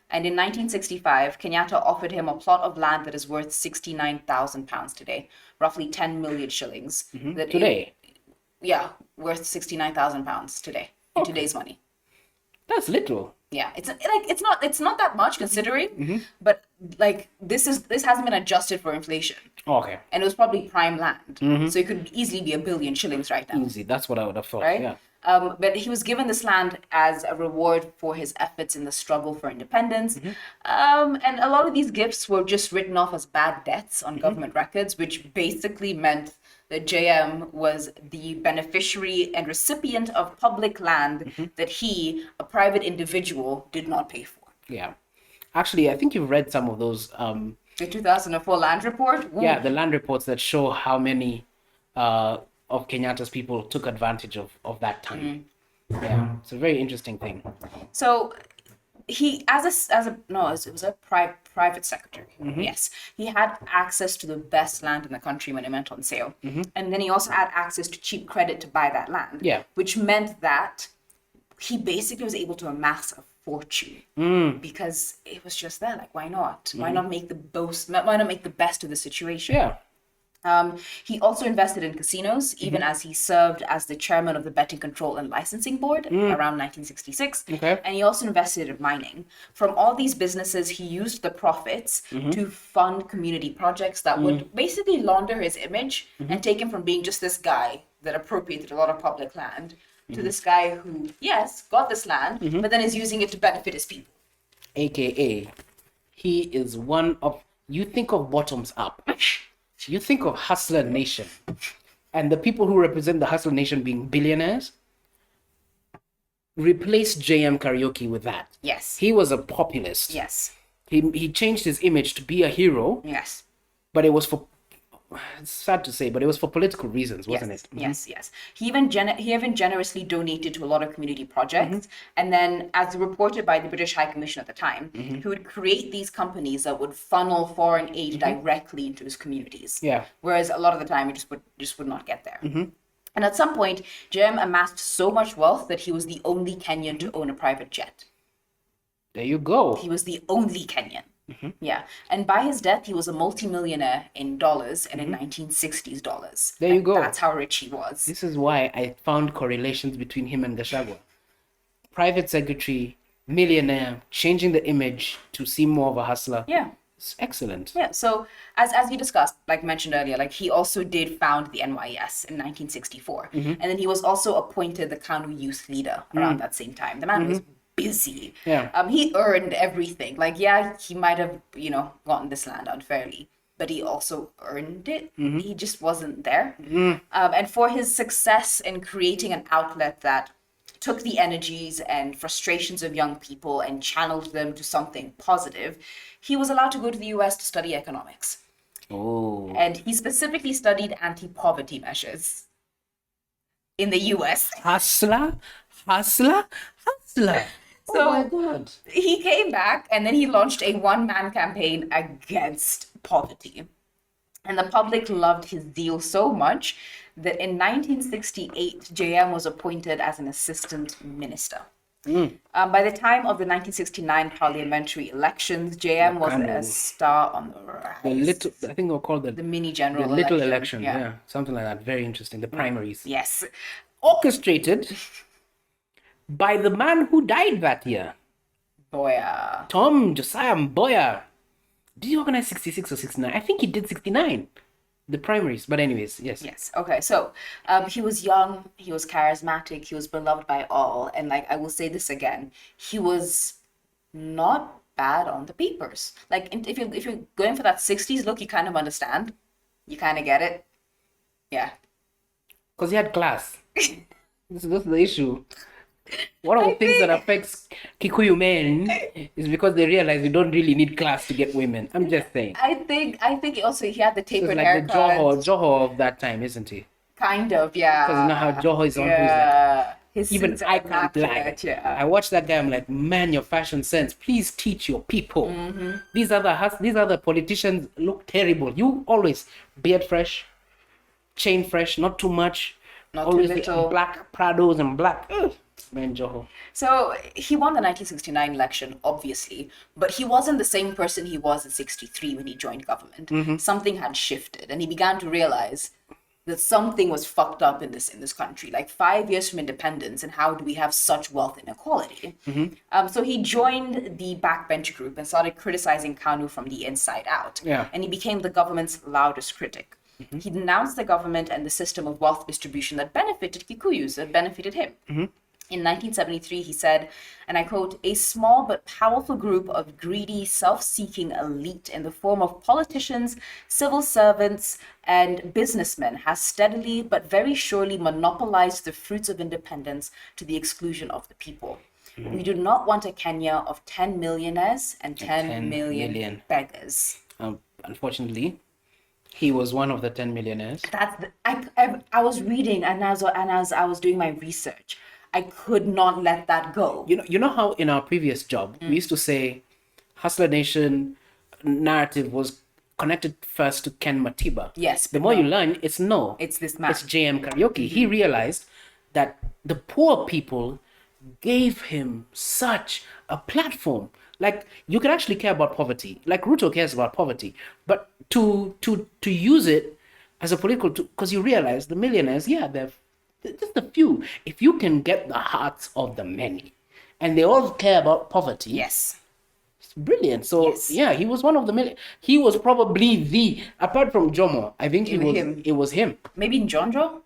And in 1965, Kenyatta offered him a plot of land that is worth 69,000 pounds today, roughly 10 million shillings. Today? Worth 69,000 pounds today, in today's money. That's little. Yeah, it's not that much considering, but like this hasn't been adjusted for inflation. Okay. And it was probably prime land, so it could easily be 1 billion shillings right now. Easy. That's what I would have thought. Right? Yeah. But he was given this land as a reward for his efforts in the struggle for independence. And a lot of these gifts were just written off as bad debts on government records, which basically meant that JM was the beneficiary and recipient of public land that he, a private individual, did not pay for. Yeah. Actually, I think you've read some of those. The 2004 land report? Ooh. Yeah, the land reports that show how many of Kenyatta's people took advantage of that time. Yeah, it's a very interesting thing. So he, it was a private secretary. Yes, he had access to the best land in the country when it went on sale, and then he also had access to cheap credit to buy that land. Yeah, which meant that he basically was able to amass a fortune because it was just there. Like, why not? Why not make the most? Why not make the best of the situation? Yeah. He also invested in casinos, even as he served as the chairman of the Betting Control and Licensing Board around 1966. Okay. And he also invested in mining. From all these businesses, he used the profits to fund community projects that would basically launder his image and take him from being just this guy that appropriated a lot of public land to this guy who, yes, got this land, but then is using it to benefit his people. AKA, he is one of, you think of bottoms up. You think of Hustler Nation, and the people who represent the Hustler Nation being billionaires. Replace JM Kariuki with that. Yes. He was a populist. Yes. He changed his image to be a hero. Yes. But it was for, it's sad to say, but it was for political reasons, wasn't it? Yes. He even generously donated to a lot of community projects, and then, as reported by the British High Commission at the time, he would create these companies that would funnel foreign aid directly into his communities. Yeah. Whereas a lot of the time, it just would not get there. And at some point, JM amassed so much wealth that he was the only Kenyan to own a private jet. There you go. He was the only Kenyan. Yeah. And by his death, he was a multimillionaire in dollars and in 1960s dollars. There you go. That's how rich he was. This is why I found correlations between him and Gachagua. Private secretary, millionaire, changing the image to seem more of a hustler. Yeah. It's excellent. Yeah. So as we discussed, like mentioned earlier, like he also did found the NYS in 1964. And then he was also appointed the Kanu youth leader around that same time. The man was busy. Yeah. He earned everything. Like, yeah, he might have, gotten this land unfairly, but he also earned it. He just wasn't there. And for his success in creating an outlet that took the energies and frustrations of young people and channeled them to something positive, he was allowed to go to the US to study economics. Oh. And he specifically studied anti-poverty measures in the US. Hustler. So oh my God. He came back and then he launched a one-man campaign against poverty. And the public loved his zeal so much that in 1968, JM was appointed as an assistant minister. By the time of the 1969 parliamentary elections, JM was a star on the rise. I think they'll call the mini general the little election. Yeah, something like that. Very interesting. The primaries. Yes. Orchestrated by the man who died that year. Boya. Tom Josiah Mboya. Did he organize 66 or 69? I think he did 69. The primaries. But anyways, yes. Yes. Okay. So he was young, he was charismatic, he was beloved by all. And like, I will say this again, he was not bad on the papers. Like, if you're going for that 60s look, you kind of understand. You kind of get it. Yeah. Because he had class. This is the issue. One of the things that affects Kikuyu men is because they realize we don't really need class to get women. I'm just saying. I think also he had the tapered so like haircut. The Joho of that time, isn't he? Kind of, yeah. Because you know how Joho is on who's like, even I can't lie. Yeah. I watch that guy, I'm like, man, your fashion sense. Please teach your people. These other politicians look terrible. You always beard fresh, chain fresh, not too much. Not always too little. Black Prados and black. Man, Joho. So he won the 1969 election, obviously, but he wasn't the same person he was in 63 when he joined government. Something had shifted, and he began to realize that something was fucked up in this country. Like 5 years from independence, and how do we have such wealth inequality? So he joined the backbench group and started criticizing KANU from the inside out. Yeah. And he became the government's loudest critic. He denounced the government and the system of wealth distribution that benefited Kikuyus, that benefited him. In 1973, he said, and I quote, "A small but powerful group of greedy, self-seeking elite in the form of politicians, civil servants, and businessmen has steadily but very surely monopolized the fruits of independence to the exclusion of the people. We do not want a Kenya of 10 millionaires and 10 million beggars." Unfortunately, he was one of the 10 millionaires. I was reading, and as I was doing my research, I could not let that go. You know how in our previous job we used to say Hustler Nation narrative was connected first to Ken Matiba. Yes, The but more you no. learn, it's It's this man. It's JM Kariuki. He realized that the poor people gave him such a platform. Like, you can actually care about poverty. Like Ruto cares about poverty, but to use it as a political tool, because you realize the millionaires, yeah, they're just a few. If you can get the hearts of the many, and they all care about poverty, Yes. it's brilliant. So Yes. yeah, he was one of the million. He was probably the, apart from Jomo, I think it was him. Maybe Njonjo?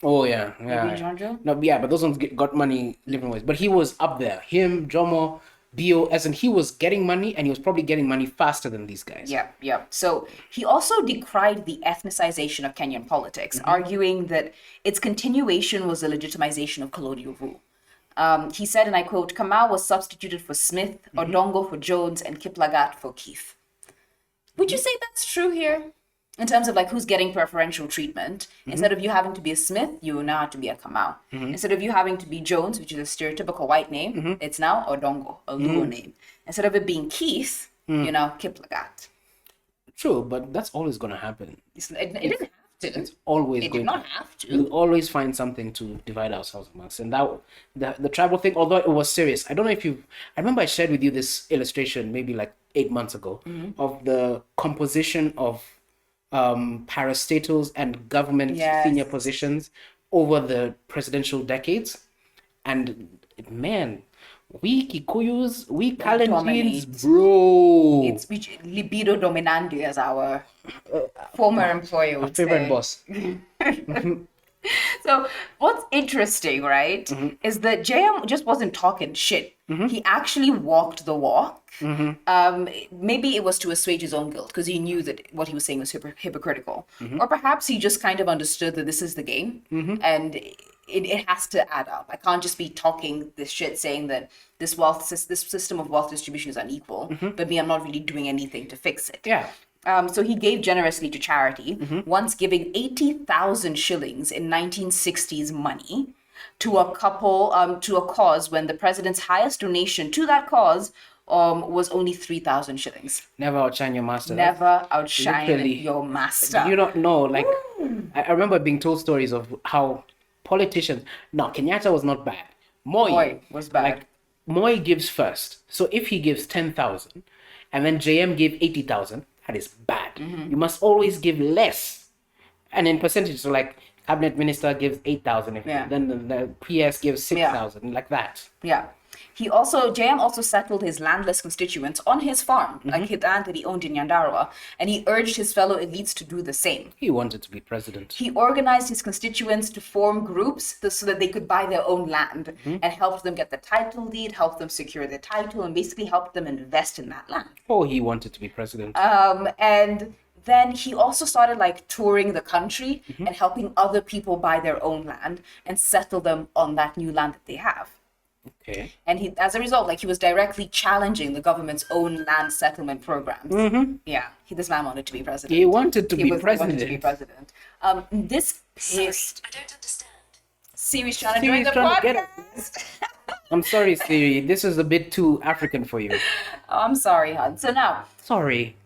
Oh yeah, Maybe Njonjo? No, yeah, but those ones got money different ways. But he was up there. Him, Jomo, Bio, as in he was getting money, and he was probably getting money faster than these guys. Yeah. So he also decried the ethnicization of Kenyan politics, arguing that its continuation was a legitimization of colonial rule. He said, and I quote, "Kamau was substituted for Smith, Odongo for Jones, and Kiplagat for Keith." Would you say that's true here? In terms of like who's getting preferential treatment, instead of you having to be a Smith, you now have to be a Kamau. Instead of you having to be Jones, which is a stereotypical white name, it's now Odongo, a Luo name. Instead of it being Keith, you now Kiplagat. True, but that's always going to happen. It didn't have to. It's always It going did not have to. We'll always find something to divide ourselves amongst. And that the tribal thing, although it was serious, I don't know if you, I remember I shared with you this illustration maybe like 8 months ago of the composition of parastatals and government senior positions over the presidential decades. And man, we Kikuyus, we Kalenjins, bro. It's libido dominandi, as our former employer would favorite say. boss. So what's interesting, right, is that JM just wasn't talking shit. He actually walked the walk. Maybe it was to assuage his own guilt because he knew that what he was saying was hypocritical. Or perhaps he just kind of understood that this is the game and it has to add up. I can't just be talking this shit saying that this system of wealth distribution is unequal, but me, I'm not really doing anything to fix it. Yeah. So he gave generously to charity, once giving 80,000 shillings in 1960s money to a couple, to a cause when the president's highest donation to that cause was only 3,000 shillings. Never outshine your master. Never outshine Literally. your master. You don't know, like, I remember being told stories of how politicians, no, Kenyatta was not bad. Moi was bad. Like, Moi gives first. So if he gives 10,000 and then JM gave 80,000, that is bad. You must always give less. And in percentage, so like cabinet minister gives 8,000, then the PS gives 6,000, like that. Yeah. JM also settled his landless constituents on his farm, like his land that he owned in Nyandarua, and he urged his fellow elites to do the same. He wanted to be president. He organized his constituents to form groups so that they could buy their own land and helped them get the title deed, helped them secure the title, and basically helped them invest in that land. Oh, he wanted to be president. And then he also started like touring the country and helping other people buy their own land and settle them on that new land that they have. Okay. And he, as a result, like he was directly challenging the government's own land settlement programs. Yeah, this man wanted to be president. He wanted to be president. He wanted to be president. This pissed. I don't understand. Siri's trying to join the podcast. I'm sorry, Siri. This is a bit too African for you. Oh, I'm sorry, hon. So now, Sorry.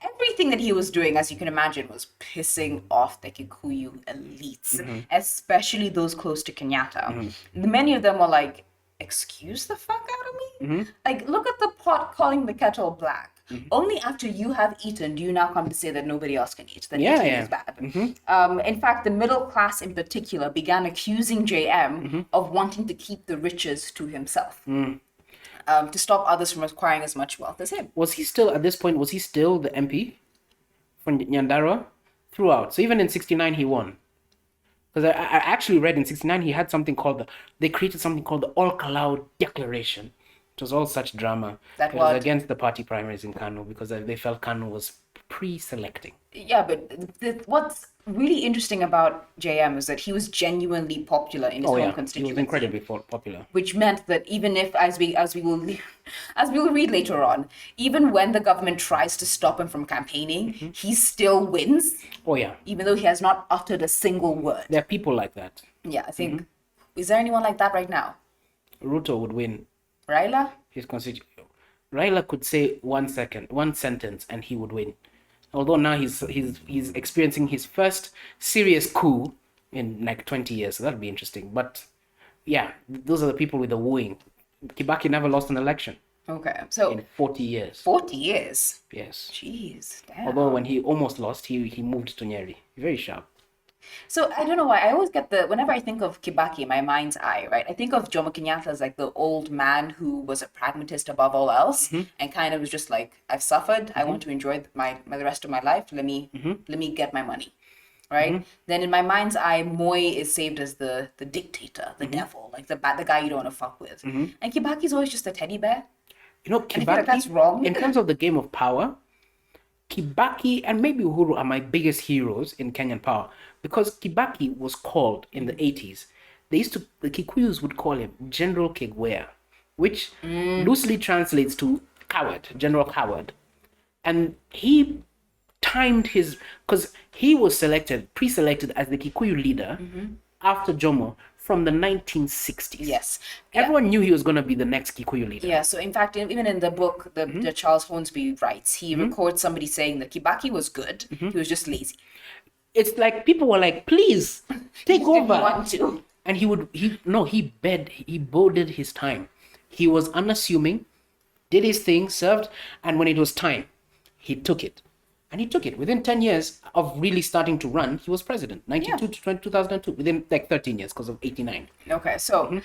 everything that he was doing, as you can imagine, was pissing off the Kikuyu elites, especially those close to Kenyatta. Many of them were like, excuse the fuck out of me? Like, look at the pot calling the kettle black. Only after you have eaten do you now come to say that nobody else can eat, that eating is bad. In fact, the middle class in particular began accusing JM of wanting to keep the riches to himself. To stop others from acquiring as much wealth as him. Was he still, at this point, was he still the MP from Nyandarua? Throughout. So even in 69, he won. Because I actually read in 69 he had something called they created something called the All Kalau Declaration. It was all such drama. That It was what? against the party primaries in Kano because they felt Kano was pre-selecting. Yeah, but what's really interesting about JM is that he was genuinely popular in his home He constituency. was incredibly popular. Which meant that even if, as we will read later on, even when the government tries to stop him from campaigning, he still wins. Oh yeah. Even though he has not uttered a single word. There are people like that. Yeah, I think. Is there anyone like that right now? Ruto would win. Raila? His constituency. Raila could say one sentence, and he would win. Although now he's experiencing his first serious coup in like 20 years, so that'd be interesting. But yeah, those are the people with the wooing. Kibaki never lost an election. Okay, so in 40 years. 40 years. Yes. Jeez, damn. Although when he almost lost, he moved to Nyeri. Very sharp. So I don't know why I always get whenever I think of Kibaki in my mind's eye, right? I think of Jomo Kenyatta as like the old man who was a pragmatist above all else, and kind of was just like, I've suffered. I want to enjoy the rest of my life. Let me get my money, right? Then in my mind's eye, Moi is saved as the dictator, the devil, like the guy you don't want to fuck with, and Kibaki's always just a teddy bear. You know, And I feel like that's wrong. In terms of the game of power, Kibaki and maybe Uhuru are my biggest heroes in Kenyan power because Kibaki was called in the 80s. The Kikuyus would call him General Kegwea, which loosely translates to coward, General Coward. And he timed because he was pre-selected as the Kikuyu leader after Jomo from the 1960s. Yes. Everyone knew he was going to be the next Kikuyu leader. Yeah, so in fact, even in the book, the Charles Hornsby writes, he records somebody saying that Kibaki was good, he was just lazy. It's like people were like, please, take over. Didn't want to. And he boded his time. He was unassuming, did his thing, served, and when it was time, he took it. And he took it. Within 10 years of really starting to run, he was president. 92 to 2002. Within like 13 years because of 89. Okay, so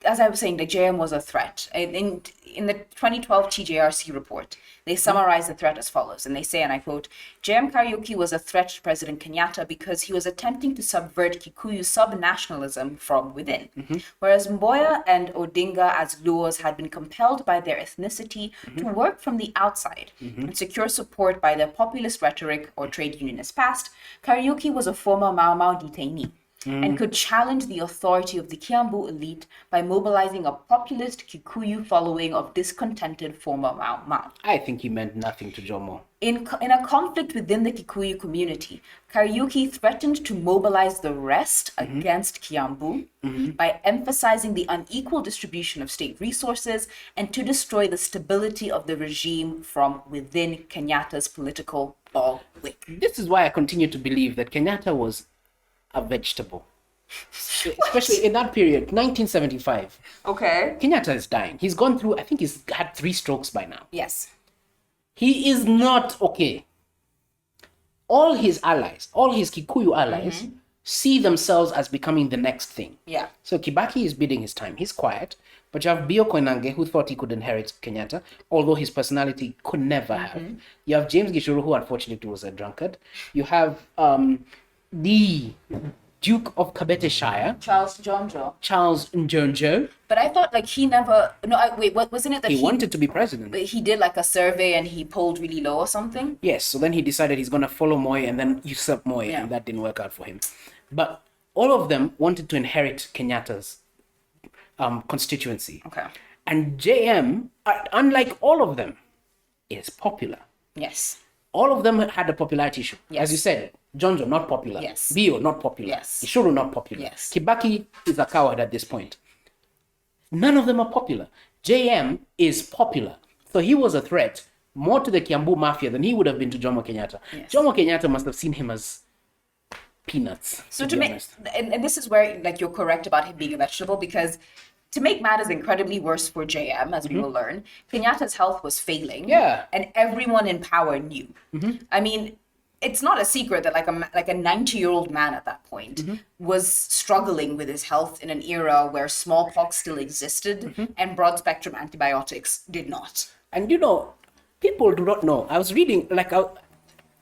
as I was saying, the JM was a threat. In the 2012 TJRC report, they summarize the threat as follows. And they say, and I quote, JM Kariuki was a threat to President Kenyatta because he was attempting to subvert Kikuyu sub-nationalism from within. Whereas Mboya and Odinga as Luos had been compelled by their ethnicity to work from the outside and secure support by their populist rhetoric or trade unionist past, Kariuki was a former Mau Mau detainee. And could challenge the authority of the Kiambu elite by mobilizing a populist Kikuyu following of discontented former Mau Mau. I think he meant nothing to Jomo. In a conflict within the Kikuyu community, Kariuki threatened to mobilize the rest against Kiambu by emphasizing the unequal distribution of state resources and to destroy the stability of the regime from within Kenyatta's political ball wick. This is why I continue to believe that Kenyatta was a vegetable. Especially in that period, 1975. Okay. Kenyatta is dying. He's gone through, I think he's had 3 strokes by now. Yes. He is not okay. All his allies, all his Kikuyu allies, see themselves as becoming the next thing. Yeah. So Kibaki is biding his time. He's quiet. But you have Bio Koinange, who thought he could inherit Kenyatta, although his personality could never have. You have James Gishuru, who unfortunately was a drunkard. You have the Duke of Kabete Shire, Charles Njonjo. But I thought like he never. No, what wasn't it that He wanted to be president. He did like a survey and he polled really low or something. Yes, so then he decided he's going to follow Moi and then usurp Moi, and that didn't work out for him. But all of them wanted to inherit Kenyatta's constituency. Okay. And JM, unlike all of them, is popular. Yes. All of them had a popularity issue. Yes. As you said, Jonjo, not popular. Yes. Bio, not popular. Yes. Ishuru, not popular. Yes. Kibaki is a coward at this point. None of them are popular. JM is popular. So he was a threat more to the Kiambu Mafia than he would have been to Jomo Kenyatta. Yes. Jomo Kenyatta must have seen him as peanuts. So to make, and this is where like you're correct about him being a vegetable, because to make matters incredibly worse for JM, as we will learn, Kenyatta's health was failing. Yeah. And everyone in power knew. I mean, it's not a secret that like a 90-year-old man at that point was struggling with his health in an era where smallpox still existed and broad-spectrum antibiotics did not. And you know, people do not know. I was reading,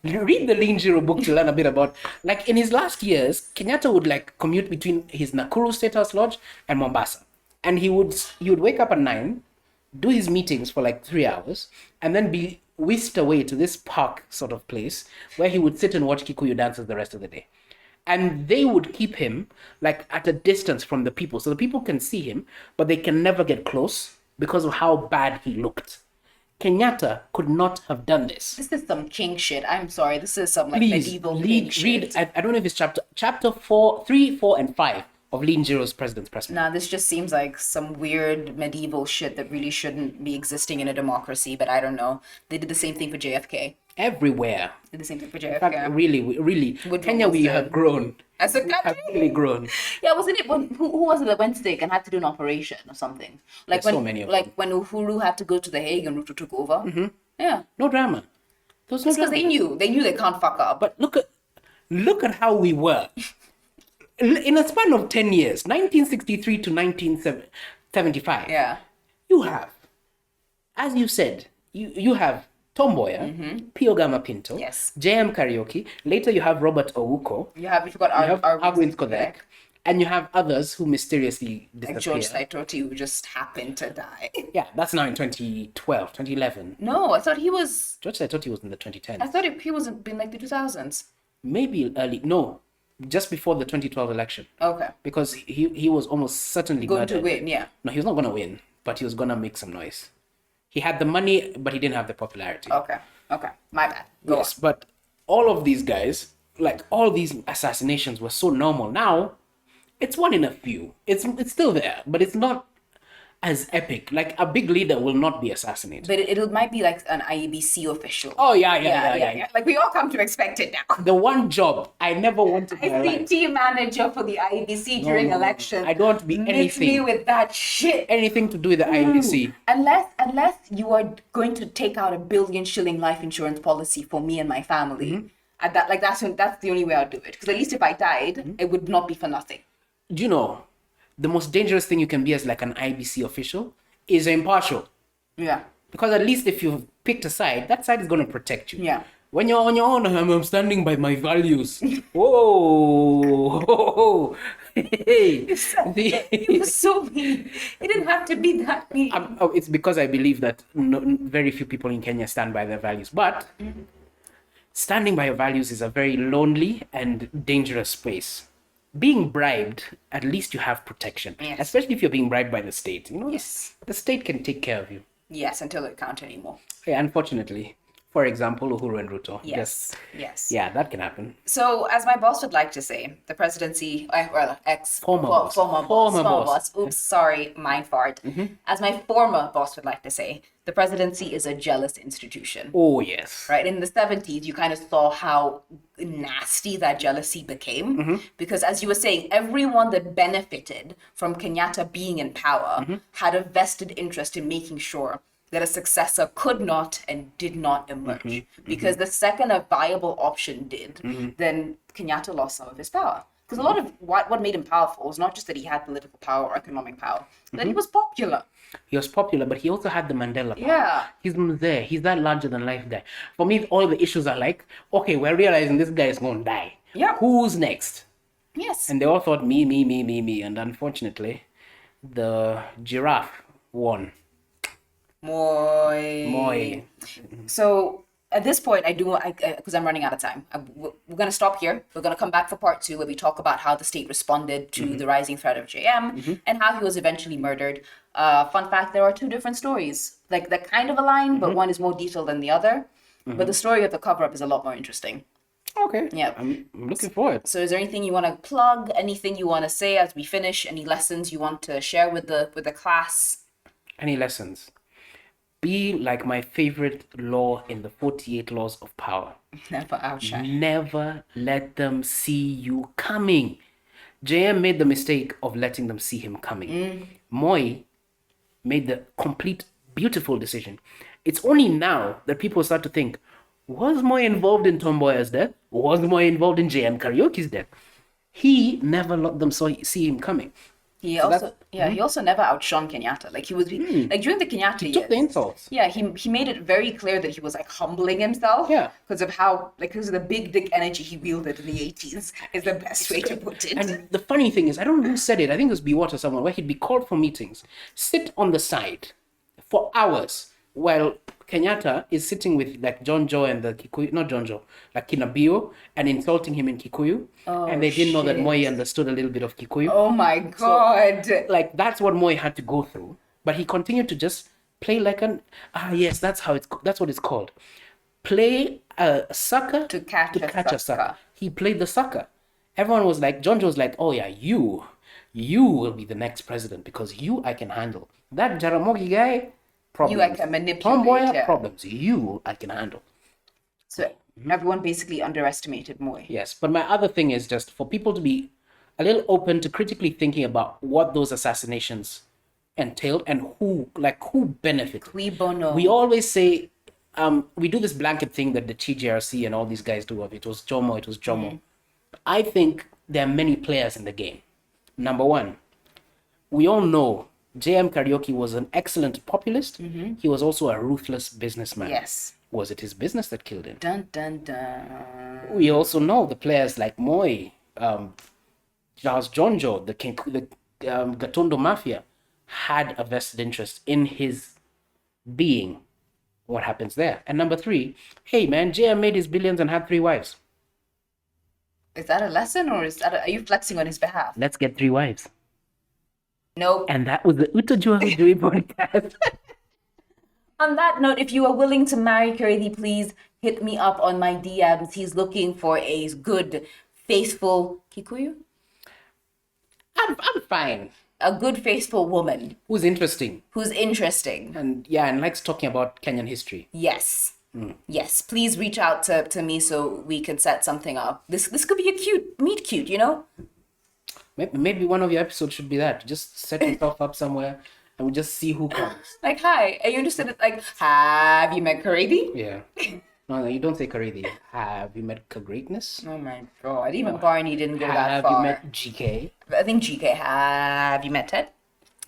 Read the Lean Zero book to learn a bit about, like, in his last years, Kenyatta would like commute between his Nakuru State House Lodge and Mombasa. And he would wake up at 9, do his meetings for like 3 hours, and then be whisked away to this park sort of place where he would sit and watch Kikuyu dances the rest of the day. And they would keep him like at a distance from the people. So the people can see him, but they can never get close because of how bad he looked. Kenyatta could not have done this. This is some king shit. I'm sorry. This is some like Please medieval king shit. read. I don't know if it's chapter 4, 3, 4, and 5 of Lean Zero's President's Press. Nah, this just seems like some weird medieval shit that really shouldn't be existing in a democracy. But I don't know. They did the same thing for JFK. Everywhere. Did the same thing for In JFK. fact, really, Kenya, we have grown. As a We have country. really grown. Yeah, wasn't it who was it that went sick and had to do an operation or something? Like There's when so many of like when Uhuru had to go to The Hague and Ruto took over. Mm-hmm. Yeah, No drama. There was no because drama. they knew they can't fuck up. But look at how we were. In a span of 10 years, 1963 to 1975. Yeah. You have, as you said, you have Tom Mboya, Pio Gama Pinto, Yes. JM Kariuki. Later you have Robert Owuko. You forgot You have our Arwin Kodek. And you have others who mysteriously like disappear. George Saitoti who just happened to die. Yeah, that's now in 2012, 2011. No, I thought he was. George Saitoti was in the 2010s. I thought he was in like the 2000s. Maybe early. No, just before the 2012 election. Okay. Because he was almost certainly Going to murdered. win, yeah. No, he was not going to win, but he was going to make some noise. He had the money, but he didn't have the popularity. Okay. My bad. Go Yes, but all of these guys, like all these assassinations were so normal. Now, it's one in a few. It's still there, but it's not as epic. Like a big leader will not be assassinated. But it might be like an IEBC official. Oh yeah. Like we all come to expect it now. The one job I never wanted in my life. ICT manager for the IEBC during no. elections. I don't want to be Mix me anything. with that shit. Anything to do with the IBC. Unless you are going to take out a 1 billion shilling life insurance policy for me and my family. And that's the only way I'll do it. Because at least if I died, it would not be for nothing. Do you know, the most dangerous thing you can be as like an IBC official is impartial. Yeah. Because at least if you've picked a side, that side is going to protect you. Yeah. When you're on your own, I'm standing by my values. Whoa. Hey. It was so mean. It didn't have to be that mean. It's because I believe that very few people in Kenya stand by their values. But standing by your values is a very lonely and dangerous space. Being bribed, at least you have protection. Yes. Especially if you're being bribed by the state. You know, Yes. the state can take care of you. Yes, until it can't anymore. Yeah, unfortunately. For example, Uhuru and Ruto. Yes. Yeah, that can happen. So, as my boss would like to say, the presidency, former Former boss. Oops, sorry, mind fart. As my former boss would like to say, the presidency is a jealous institution. Oh, yes. Right, in the 70s, you kind of saw how nasty that jealousy became. Because as you were saying, everyone that benefited from Kenyatta being in power had a vested interest in making sure that a successor could not and did not emerge. Because the second a viable option did, then Kenyatta lost some of his power. Because a lot of what made him powerful was not just that he had political power or economic power, that he was popular. He was popular, but he also had the Mandela power. Yeah. He's there. He's that larger than life guy. For me, all the issues are like, okay, we're realizing this guy is going to die. Yeah. Who's next? Yes. And they all thought me. And unfortunately, the giraffe won. Moi. So at this point, because I'm running out of time, we're going to stop here. We're going to come back for part 2 where we talk about how the state responded to the rising threat of JM and how he was eventually murdered. Fun fact, there are 2 different stories. Like, that kind of align, but one is more detailed than the other. But the story of the cover-up is a lot more interesting. Okay. Yeah. I'm looking forward. So is there anything you want to plug? Anything you want to say as we finish? Any lessons you want to share with the class? Any lessons? Be like my favorite law in the 48 laws of power. Never outshine. Never let them see you coming. JM made the mistake of letting them see him coming. Moi made the complete beautiful decision. It's only now that people start to think, was Moi involved in Tom Mboya's death? Was Moi involved in JM Kariuki's death? He never let them see him coming. He So also, he also never outshone Kenyatta. Like he was, like during the Kenyatta he years, took the insults. yeah, he made it very clear that he was like humbling himself. Yeah. Because of how, like, because of the big dick energy he wielded in the 80s is the best way to put it. And the funny thing is, I don't know who said it. I think it was Biwott or someone, where he'd be called for meetings, sit on the side for hours while Kenyatta is sitting with like John Joe and the Kikuyu, not John Joe, like Kinabio, and insulting him in Kikuyu. And they didn't know that Moi understood a little bit of Kikuyu. Oh my God. So, like, that's what Moi had to go through. But he continued to just play like yes, that's what it's called. Play a sucker To catch a sucker. He played the sucker. Everyone was like, John Joe was like, oh yeah, you will be the next president because you I can handle. That Jaramogi guy, problems. You I can manipulate. Tomboya, Yeah. problems. You I can handle. So everyone basically underestimated Moi. Yes, but my other thing is just for people to be a little open to critically thinking about what those assassinations entailed and who benefited. Cui bono. We always say, we do this blanket thing that the TJRC and all these guys do of it was Jomo, it was Jomo. I think there are many players in the game. Number one, we all know JM Kariuki was an excellent populist. He was also a ruthless businessman. Yes. Was it his business that killed him? Dun dun dun. We also know the players like Moi, Charles Jonjo, the Gatondo Mafia had a vested interest in his being. What happens there? And number three, hey man, JM made his billions and had 3 wives. Is that a lesson or are you flexing on his behalf? Let's get 3 wives. Nope. And that was the Utajua Hujui podcast. On that note, if you are willing to marry Kariithi, please hit me up on my DMs. He's looking for a good, faithful Kikuyu? I'm fine. A good, faithful woman. Who's interesting. Who's interesting. And likes talking about Kenyan history. Yes. Yes. Please reach out to me so we can set something up. This could be a meet cute, you know? Maybe one of your episodes should be that. Just set yourself up somewhere and we just see who comes. Like, hi, are you interested in, like, have you met Kariithi? Yeah. No, you don't say Kariithi. Have you met Greatness? Oh my God. Even Barney didn't go that far. Have you met GK? I think GK. Have you met Ted?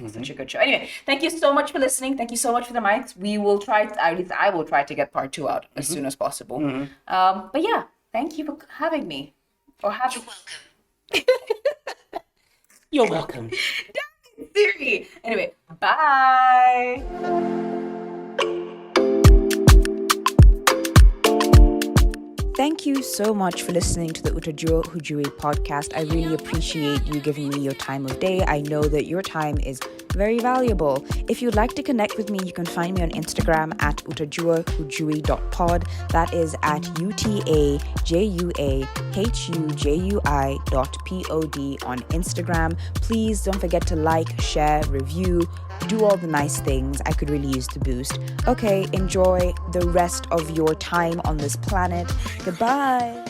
Such a good show. Anyway, thank you so much for listening. Thank you so much for the mics. We will try, at least I will try to get part 2 out as soon as possible. But yeah, thank you for having me. Or having... You're welcome. Siri. Anyway, bye. Thank you so much for listening to the Utajua Hujui podcast. I really appreciate you giving me your time of day. I know that your time is very valuable. If you'd like to connect with me, you can find me on Instagram at utajuahujui.pod. That is at utajuahujui.pod on Instagram. Please don't forget to like, share, review, do all the nice things. I could really use the boost. Okay, enjoy the rest of your time on this planet. Goodbye.